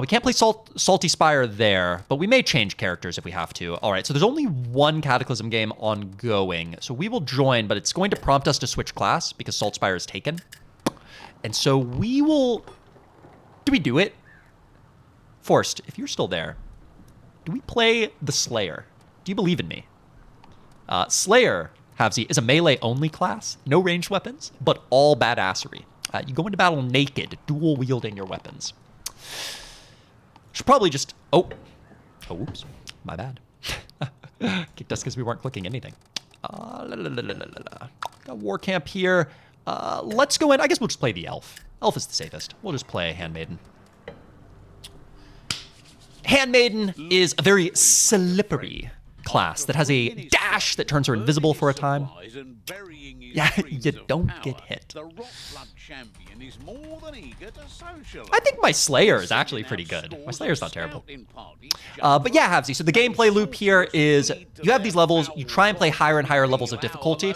can't play Salty Spire there, but we may change characters if we have to. All right, so there's only one Cataclysm game ongoing. So we will join, but it's going to prompt us to switch class because Salt Spire is taken. And so we will... Do we do it? Forrest, if you're still there, do we play the Slayer? Do you believe in me? Slayer, Havsy, is a melee-only class. No ranged weapons, but all badassery. You go into battle naked, dual-wielding your weapons. Should probably just... Oh, oops. My bad. Kicked us because we weren't clicking anything. Got War Camp here. Let's go in. I guess we'll just play the Elf. Elf is the safest. We'll just play Handmaiden. Handmaiden is a very slippery class that has a dash that turns her invisible for a time. Yeah, you don't get hit. The Rockblood champion is more than eager to socialize. I think my Slayer is actually pretty good. My Slayer's not terrible. But yeah, Havsy, so the gameplay loop here is you have these levels, you try and play higher and higher levels of difficulty,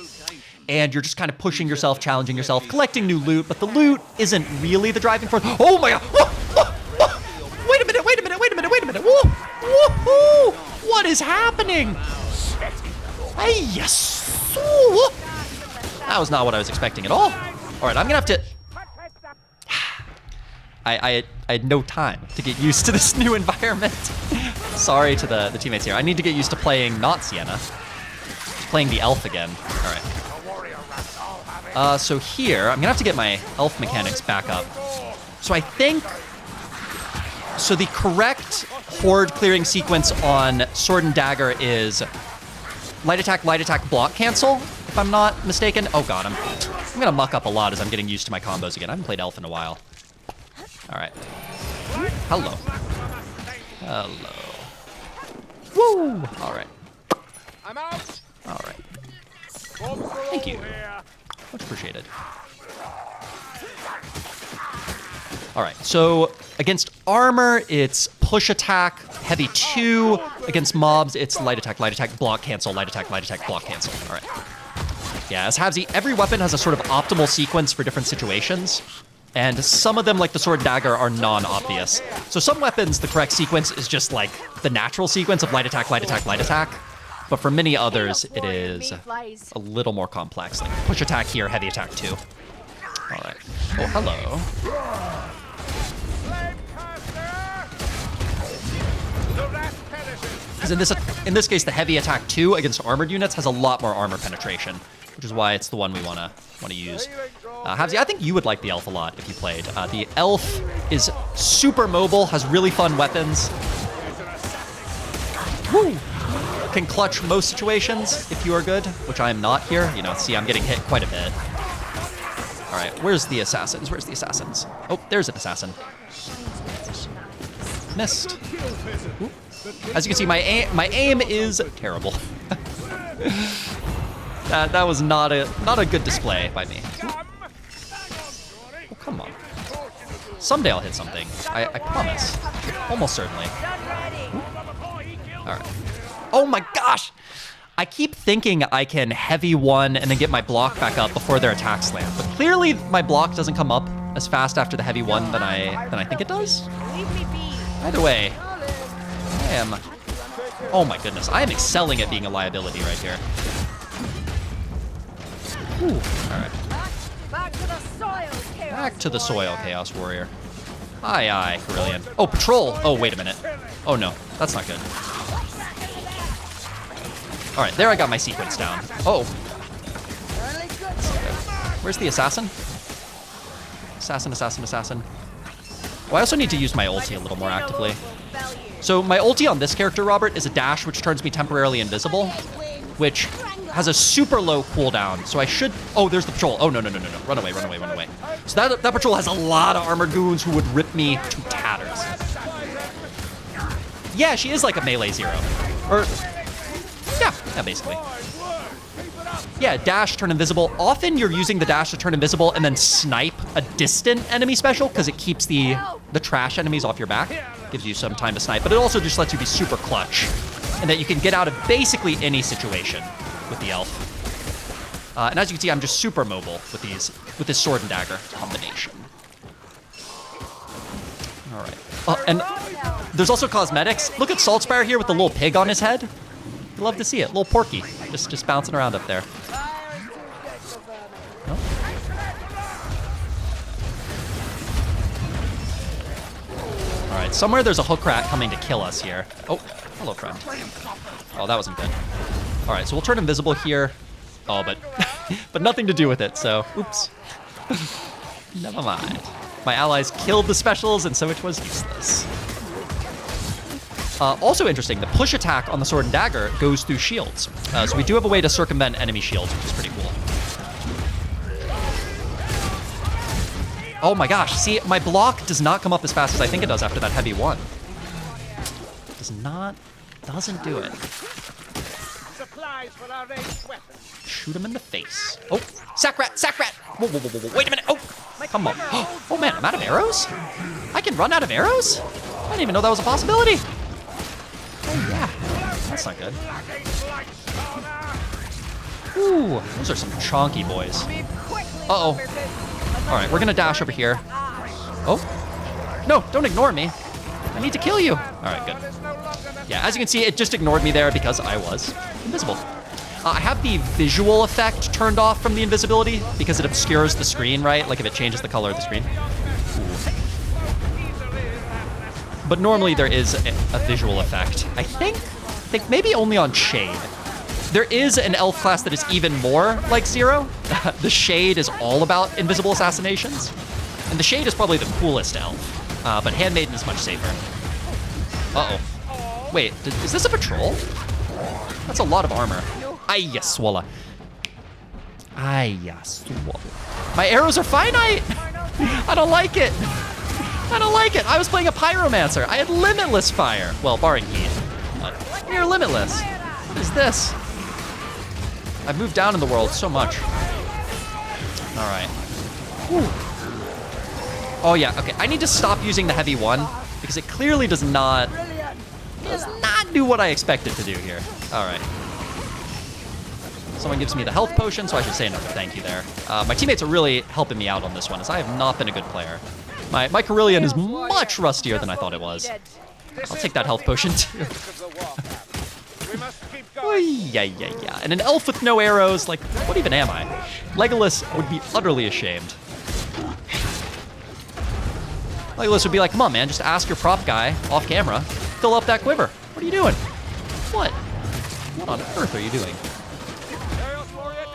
and you're just kind of pushing yourself, challenging yourself, collecting new loot, but the loot isn't really the driving force. Oh my god! Whoa, whoa, whoa. Wait a minute, wait a minute, wait a minute, wait a minute. Whoa, whoa, what is happening? Hey, yes. That was not what I was expecting at all. All right, I'm gonna have to... I had no time to get used to this new environment. Sorry to the teammates here. I need to get used to playing not Sienna. Playing the elf again. All right. So here, I'm gonna have to get my elf mechanics back up. So I think... So the correct horde clearing sequence on Sword and Dagger is light attack, block cancel, if I'm not mistaken. Oh god, I'm gonna muck up a lot as I'm getting used to my combos again. I haven't played elf in a while. All right. Hello. Hello. Woo! All right. I'm out. All right. Thank you. Much appreciated. All right, so against armor, it's push attack, heavy 2. Against mobs, it's light attack, block cancel, light attack, block cancel. All right. Yeah, as Havsy, every weapon has a sort of optimal sequence for different situations. And some of them, like the sword and dagger, are non-obvious. So some weapons, the correct sequence is just like the natural sequence of light attack. But for many others, it is a little more complex. Like push attack here, heavy attack 2. All right. Oh, hello. Because in this case, the heavy attack 2 against armored units has a lot more armor penetration, which is why it's the one we want to use. Havsy, I think you would like the elf a lot if you played. The elf is super mobile, has really fun weapons. Woo! Can clutch most situations if you are good, which I am not here. You know, see, I'm getting hit quite a bit. All right, where's the assassins? Where's the assassins? Oh, there's an assassin. Missed. Ooh. As you can see, my aim is terrible. That was not a good display by me. Oh, come on. Someday I'll hit something. I promise. Almost certainly. All right. Oh my gosh! I keep thinking I can heavy 1 and then get my block back up before their attacks land, but clearly my block doesn't come up as fast after the heavy 1 than I think it does. Either way, I am... Oh my goodness, I am excelling at being a liability right here. Ooh, all right. Back to the soil, Chaos Warrior. Aye, aye, Brilliant. Oh, patrol! Oh, wait a minute. Oh no, that's not good. All right, there I got my sequence down. Oh. Where's the assassin? Assassin. Oh, I also need to use my ulti a little more actively. So my ulti on this character, Robert, is a dash which turns me temporarily invisible, which has a super low cooldown. So I should... Oh, there's the patrol. Oh, no. Run away. So that patrol has a lot of armored goons who would rip me to tatters. Yeah, she is like a melee 0. Or... Yeah, basically. Yeah, dash, turn invisible. Often you're using the dash to turn invisible and then snipe a distant enemy special because it keeps the trash enemies off your back. Gives you some time to snipe, but it also just lets you be super clutch and that you can get out of basically any situation with the elf. And as you can see, I'm just super mobile with this sword and dagger combination. All right. And there's also cosmetics. Look at Saltspire here with the little pig on his head. You love to see it. Little Porky. Just bouncing around up there. Nope. All right, somewhere there's a hook rat coming to kill us here. Oh, hello, friend. Oh, that wasn't good. All right, so we'll turn invisible here. Oh, but nothing to do with it, so oops. Never mind. My allies killed the specials, and so it was useless. Also interesting, the push attack on the sword and dagger goes through shields. So we do have a way to circumvent enemy shields, which is pretty cool. Oh my gosh, see, my block does not come up as fast as I think it does after that heavy 1. Doesn't do it. size for our ranged weapons. Shoot him in the face. Oh, sack rat, sack rat. Whoa, whoa, whoa, whoa, wait a minute. Oh, come on. Oh man, I'm out of arrows? I can run out of arrows? I didn't even know that was a possibility. Oh yeah, that's not good. Ooh, those are some chonky boys. Uh-oh. All right, we're gonna dash over here. Oh, no, don't ignore me. I need to kill you. All right, good. Yeah, as you can see, it just ignored me there because I was invisible. I have the visual effect turned off from the invisibility because it obscures the screen, right? Like if it changes the color of the screen. Ooh. But normally there is a visual effect. I think maybe only on Shade. There is an elf class that is even more like Zero. The Shade is all about invisible assassinations. And the Shade is probably the coolest elf. But Handmaiden is much safer. Uh-oh. Wait, is this a patrol? That's a lot of armor. Ayya, swalla. Ayya, swalla. My arrows are finite! I don't like it. I don't like it. I was playing a pyromancer. I had limitless fire. Well, barring heat. But near limitless. What is this? I've moved down in the world so much. All right. Whew. Oh yeah, okay. I need to stop using the heavy one because it clearly does not do what I expect it to do here. All right. Someone gives me the health potion, so I should say another thank you there. My teammates are really helping me out on this one, as I have not been a good player. My Carillion is much rustier than I thought it was. I'll take that health potion too. Oh, yeah. And an elf with no arrows, like, what even am I? Legolas would be utterly ashamed. Legolas would be like, come on, man, just ask your prop guy off camera, fill up that quiver. What are you doing? What? What on earth are you doing?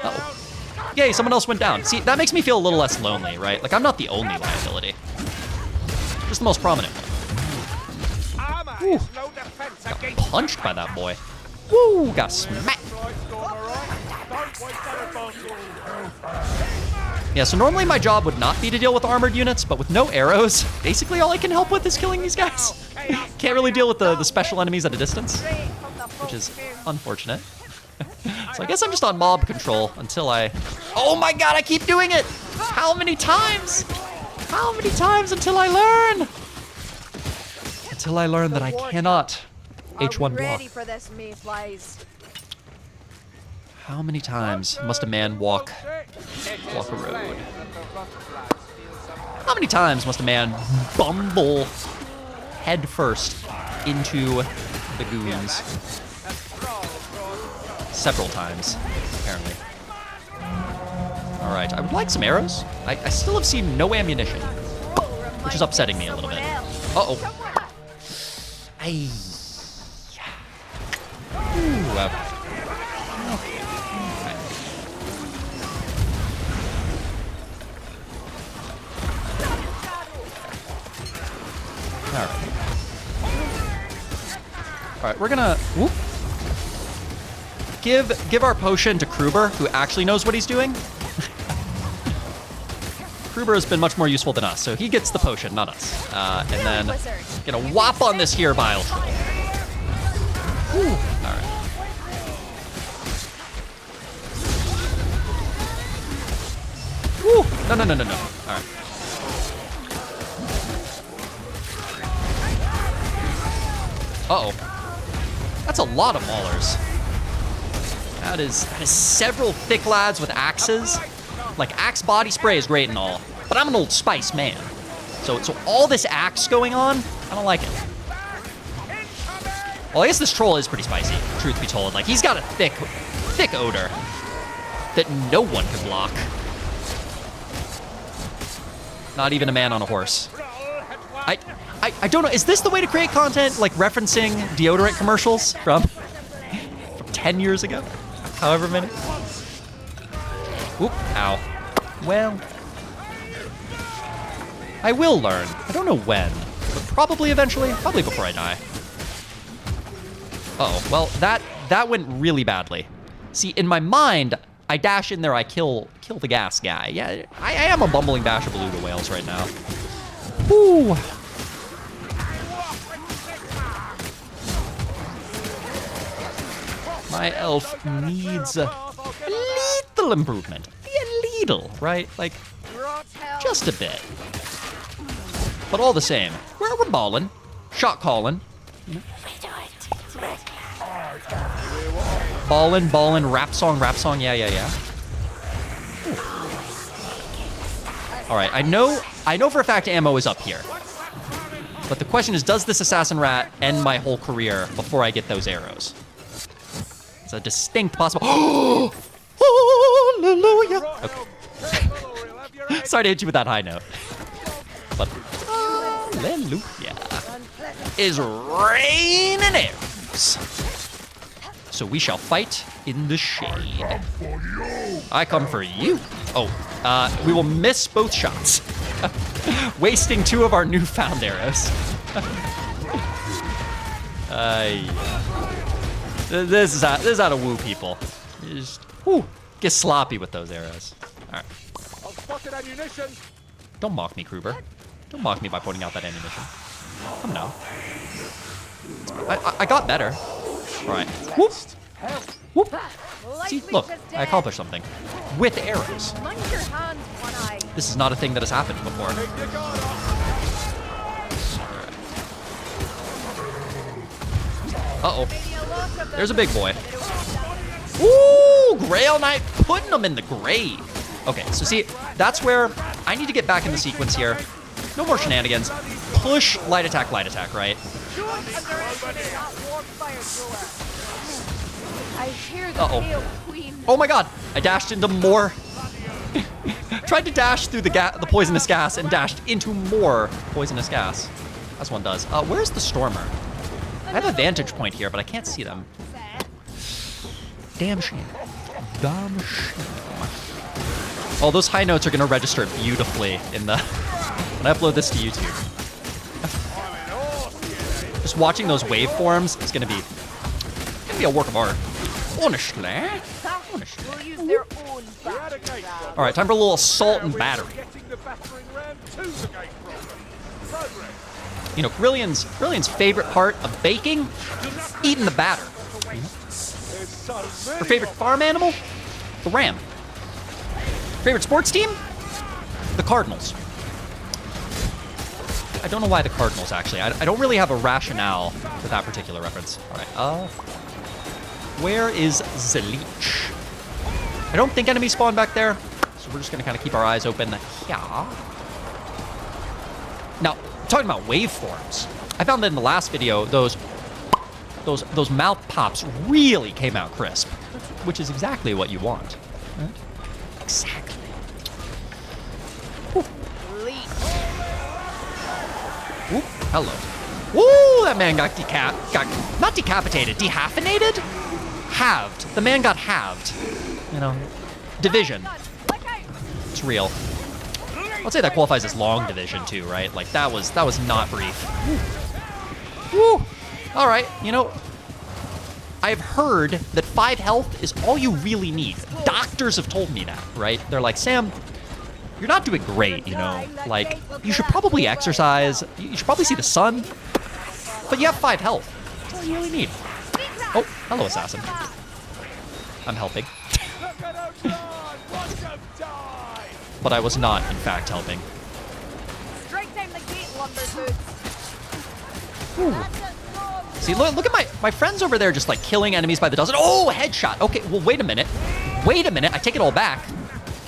Uh-oh. Yay, someone else went down. See, that makes me feel a little less lonely, right? Like, I'm not the only liability. Just the most prominent one. Ooh. Got punched by that boy. Woo, got smacked. Yeah, so normally my job would not be to deal with armored units, but with no arrows, basically all I can help with is killing these guys. Can't really deal with the special enemies at a distance, which is unfortunate. So I guess I'm just on mob control until I... Oh my god, I keep doing it! How many times? How many times until I learn? Until I learn that I cannot H1 block. How many times must a man walk a road? How many times must a man bumble headfirst into the goons? Several times, apparently. All right, I would like some arrows. I still have seen no ammunition, which is upsetting me a little bit. Uh-oh. Ay. Ooh, All right, we're gonna whoop. Give our potion to Kruber, who actually knows what he's doing. Kruber has been much more useful than us, so he gets the potion, not us. And then gonna whop on this here bile troll. Whew. All right. Woo! No. All right. Uh-oh. That's a lot of maulers. That is several thick lads with axes. Like, axe body spray is great and all, but I'm an Old Spice man. So all this axe going on, I don't like it. Well, I guess this troll is pretty spicy, truth be told. Like, he's got a thick odor that no one can block. Not even a man on a horse. I don't know, is this the way to create content, like referencing deodorant commercials from 10 years ago? However many? Oop, ow. Well, I will learn. I don't know when, but probably eventually, probably before I die. Uh-oh, well, that went really badly. See, in my mind, I dash in there, I kill the gas guy. Yeah, I am a bumbling bash of beluga whales right now. Woo! My elf needs a little improvement. A little, right? Like, just a bit. But all the same, we're balling. Shot calling. You know? Ballin', rap song, yeah. All right, I know for a fact ammo is up here. But the question is, does this assassin rat end my whole career before I get those arrows? It's a distinct possible. Hallelujah. Okay. Sorry to hit you with that high note. But hallelujah is raining arrows. So we shall fight in the shade. I come for you. Oh, we will miss both shots. Wasting 2 of our newfound arrows. This is how to woo people. You just get sloppy with those arrows. All right. I've spotted ammunition. Don't mock me, Kruber. Don't mock me by pointing out that ammunition. Come now. I got better. All right. Whoop. Whoop. See, look, I accomplished something. With arrows. Mind your hands, One Eye. This is not a thing that has happened before. Uh-oh. There's a big boy. Ooh, Grail Knight putting him in the grave. Okay, so see, that's where I need to get back in the sequence here. No more shenanigans. Push, light attack, right? I hear the Pale Queen. Oh my god, I dashed into more. Tried to dash through the poisonous gas and dashed into more poisonous gas. As one does. Where's the Stormer? I have a vantage point here, but I can't see them. Damn shame. Damn shame. Oh, those high notes are gonna register beautifully in the when I upload this to YouTube. Just watching those waveforms is gonna be a work of art. Honestly. We'll use their own All right, time for a little assault and battery. You know, Brilliant's favorite part of baking, eating the batter. Her favorite farm animal, the ram. Favorite sports team, the Cardinals. I don't know why the Cardinals, actually. I don't really have a rationale for that particular reference. All right, where is the leech? I don't think enemies spawn back there, so we're just gonna kind of keep our eyes open. Yeah. Now, talking about waveforms, I found that in the last video, those mouth pops really came out crisp, which is exactly what you want. Right? Exactly. Oop, hello. Woo, that man got not decapitated, dehalfinated? Halved. The man got halved. You know, division. It's real. I'd say that qualifies as long division too, right? Like that was not brief. Woo. All right, you know, I've heard that 5 health is all you really need. Doctors have told me that, right? They're like, Sam, you're not doing great, you know? Like, you should probably exercise. You should probably see the sun. But you have 5 health. That's all you really need. Oh, hello, assassin. I'm helping. But I was not, in fact, helping. Strike down the gate, lumber boots. See, look at my friends over there just like killing enemies by the dozen. Oh, headshot. Okay, well, wait a minute. Wait a minute. I take it all back.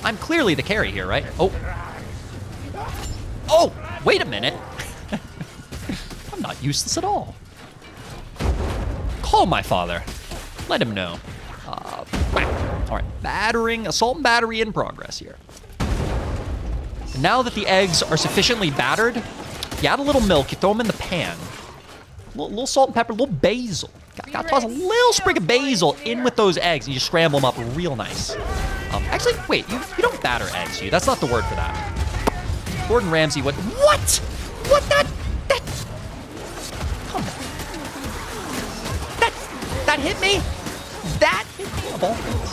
I'm clearly the carry here, right? Oh. Oh, wait a minute. I'm not useless at all. Call my father. Let him know. All right, assault and battery in progress here. And now that the eggs are sufficiently battered, you add a little milk, you throw them in the pan. A little salt and pepper, a little basil. Got to toss a little sprig of basil in with those eggs, and you scramble them up real nice. Actually, wait, you don't batter eggs, you. That's not the word for that. Gordon Ramsay went, what? What? That come on. That hit me? That hit me? Of all things.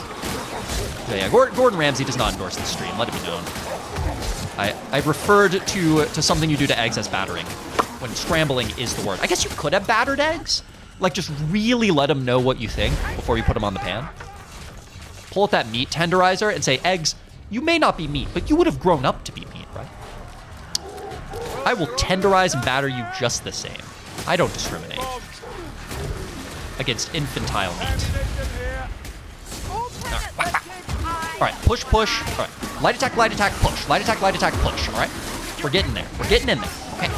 Yeah, Gordon Ramsay does not endorse this stream, let it be known. I referred to something you do to eggs as battering, when scrambling is the word. I guess you could have battered eggs. Like, just really let them know what you think before you put them on the pan. Pull out that meat tenderizer and say, eggs, you may not be meat, but you would have grown up to be meat, right? I will tenderize and batter you just the same. I don't discriminate against infantile meat. All right, push, push. All right, light attack, push. Light attack, push. All right, we're getting there. We're getting in there. Okay,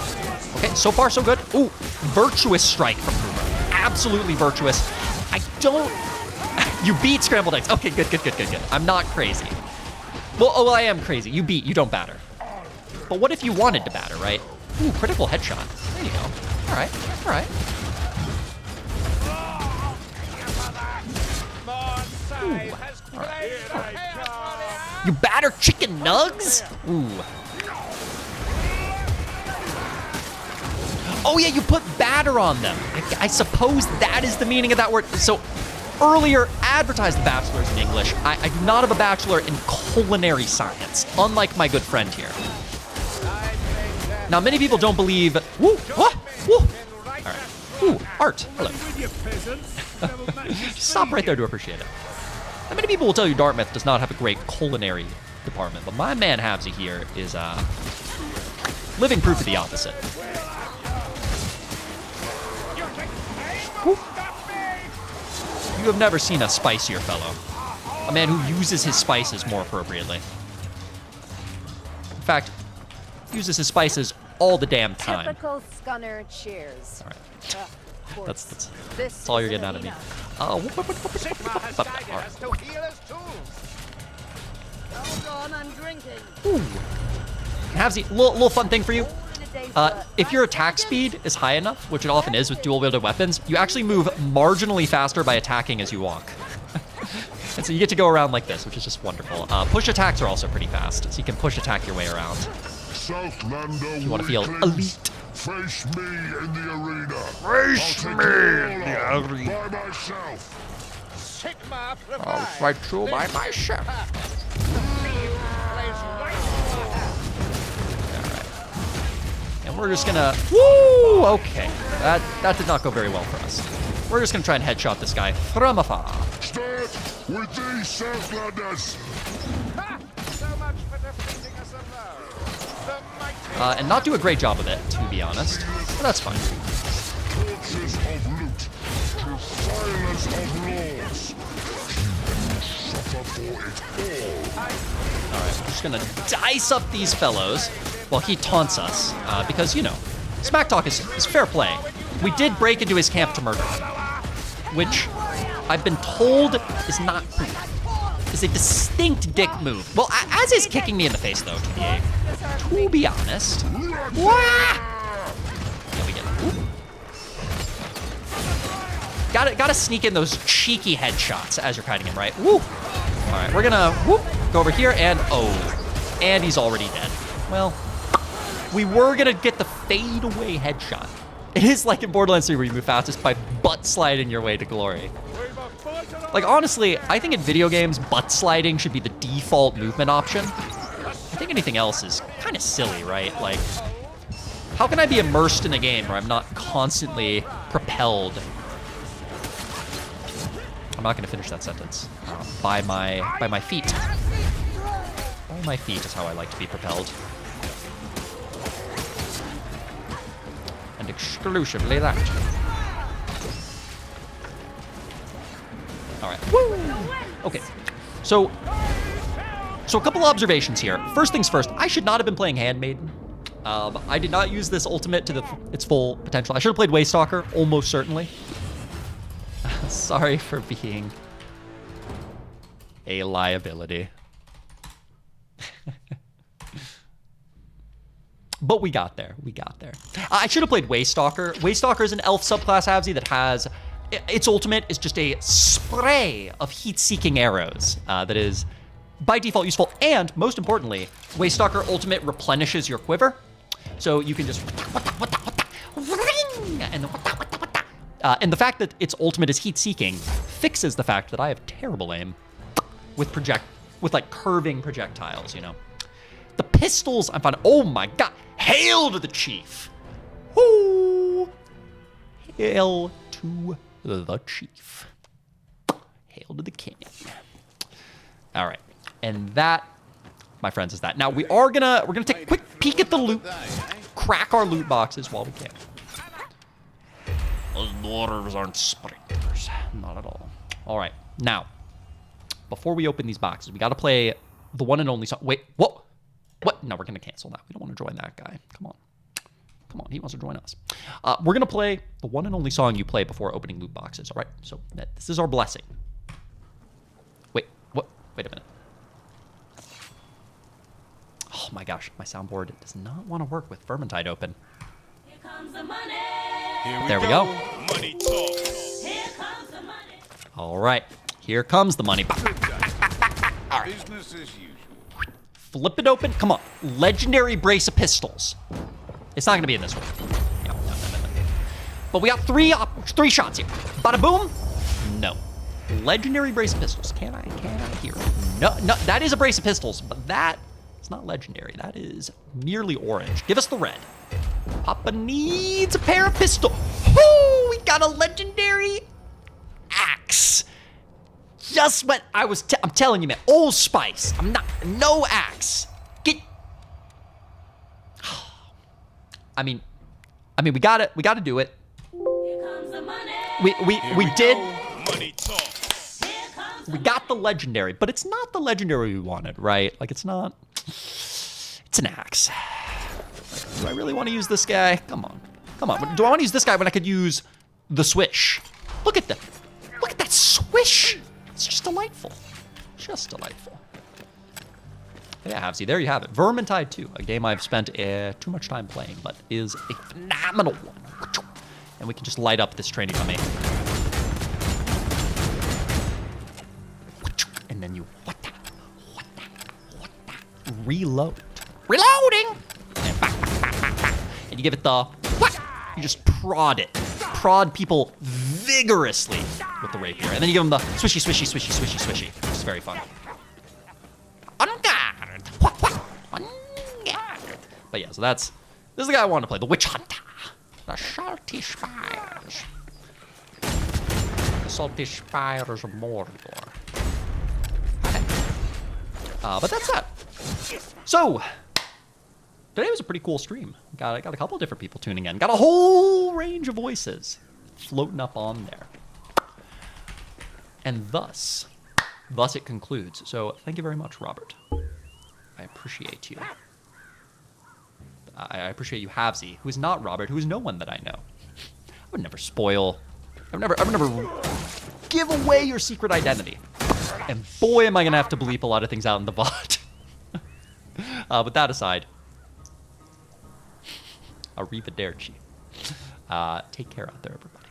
okay. So far, so good. Ooh, virtuous strike from Boomer. Absolutely virtuous. I don't. You beat scrambled eggs. Okay, good. I'm not crazy. Well, oh, I am crazy. You beat. You don't batter. But what if you wanted to batter, right? Ooh, critical headshot. There you go. All right, all right. Ooh. All right. You batter chicken nugs? Ooh. Oh yeah, you put batter on them. I suppose that is the meaning of that word. So earlier, advertised the bachelor's in English. I do not have a bachelor in culinary science, unlike my good friend here. Now, many people don't believe. Woo! Woo! Woo! All right. Ooh, art. Hello. Stop right there to appreciate it. Now, many people will tell you Dartmouth does not have a great culinary department, but my man Habsy here is living proof of the opposite. Woo. You have never seen a spicier fellow. A man who uses his spices more appropriately. In fact, uses his spices all the damn time. Typical Scunner cheers. All right. That's all you're getting out of me. Hold on, I'm drinking. Ooh. Habsy, little fun thing for you. If your attack speed is high enough, which it often is with dual-wielded weapons, you actually move marginally faster by attacking as you walk. And so you get to go around like this, which is just wonderful. Push attacks are also pretty fast, so you can push attack your way around. If you want to feel elite. Face me in the arena. Face me in the arena. By myself. Sigma I'll fight you by myself. And we're just gonna, woo, okay. That did not go very well for us. We're just gonna try and headshot this guy from afar. Start with these Southlanders. So much for defeating us alone. The mighty And not do a great job of it, to be honest. But that's fine. Torches of loot to silence of laws. Suffer for it all. Alright, we're just gonna dice up these fellows while he taunts us. Because, you know, smack talk is fair play. We did break into his camp to murder him, which I've been told is not is a distinct dick move. Well, as is kicking me in the face, though, to be honest. Wah! There we go. Gotta sneak in those cheeky headshots as you're kiting him, right? Woo! All right, we're gonna go over here and and he's already dead. Well, we were gonna get the fade away headshot. It is like in Borderlands 3 where you move fastest by butt sliding your way to glory. Like, honestly, I think in video games, butt sliding should be the default movement option. I think anything else is kind of silly, right? Like, how can I be immersed in a game where I'm not constantly propelled? I'm not gonna finish that sentence. By my feet. By my feet is how I like to be propelled. And exclusively that. All right. Woo! Okay. So a couple observations here. First things first, I should not have been playing Handmaiden. I did not use this ultimate to its full potential. I should have played Waystalker, almost certainly. Sorry for being a liability. But we got there. We got there. I should have played Waystalker. Waystalker is an elf subclass Habsy that has... Its ultimate is just a spray of heat-seeking arrows that is, by default, useful. And, most importantly, Waystalker ultimate replenishes your quiver. So you can just... And the fact that its ultimate is heat-seeking fixes the fact that I have terrible aim with like curving projectiles, you know. The pistols, I'm fine. Oh my god. Hail to the chief. Woo! Hail to to the chief. Hail to the king. All right, and that, my friends, is that. Now we're gonna take a quick peek at the loot, crack our loot boxes while we can. Those dwarves aren't sprinters, not at all. All right, now before we open these boxes, we got to play the one and only song. Wait, what? What? No, we're gonna cancel that. We don't want to join that guy. Come on. Come on, he wants to join us. We're going to play the one and only song you play before opening loot boxes, all right? So this is our blessing. Wait, what? Wait a minute. Oh my gosh, my soundboard does not want to work with Vermintide open. Here comes the money. There we go. Money talks. Here comes the money. All right, here comes the money. All right, Business as usual. flip it open. Come on, legendary brace of pistols. It's not going to be in this one. No. But we got three shots here. Bada boom. No. Legendary brace of pistols. Can I hear? No, that is a brace of pistols, but that is not legendary. That is merely orange. Give us the red. Papa needs a pair of pistols. Woo! We got a legendary axe. Just what I was. I'm telling you, man. Old Spice. No axe. Get. I mean, we got to do it. Here comes the money. We did. Money talks. Here comes We got the legendary, but it's not the legendary we wanted, right? Like, it's not. It's an axe. Do I really want to use this guy? Come on. Do I want to use this guy when I could use the swish? Look at that swish. It's just delightful. Just delightful. Yeah, Havsy, there you have it. Vermintide 2, a game I've spent too much time playing, but is a phenomenal one. And we can just light up this training dummy. And then you reload. Reloading! And you give it the what? You just prod it. Prod people vigorously with the rapier. And then you give them the swishy, swishy, swishy, swishy, swishy. It's very fun. But yeah, so this is the guy I wanted to play, the Witch Hunter. The Salty Spires. The Salty Spires of Mordor. Okay. But that's that. So, today was a pretty cool stream. Got a couple of different people tuning in. Got a whole range of voices floating up on there. And thus it concludes. So, thank you very much, Robert. I appreciate you. I appreciate you, Havsy, who is not Robert, who is no one that I know. I would never spoil. I would never give away your secret identity. And boy, am I gonna have to bleep a lot of things out in the VOD. But that aside, arrivederci. Take care out there, everybody.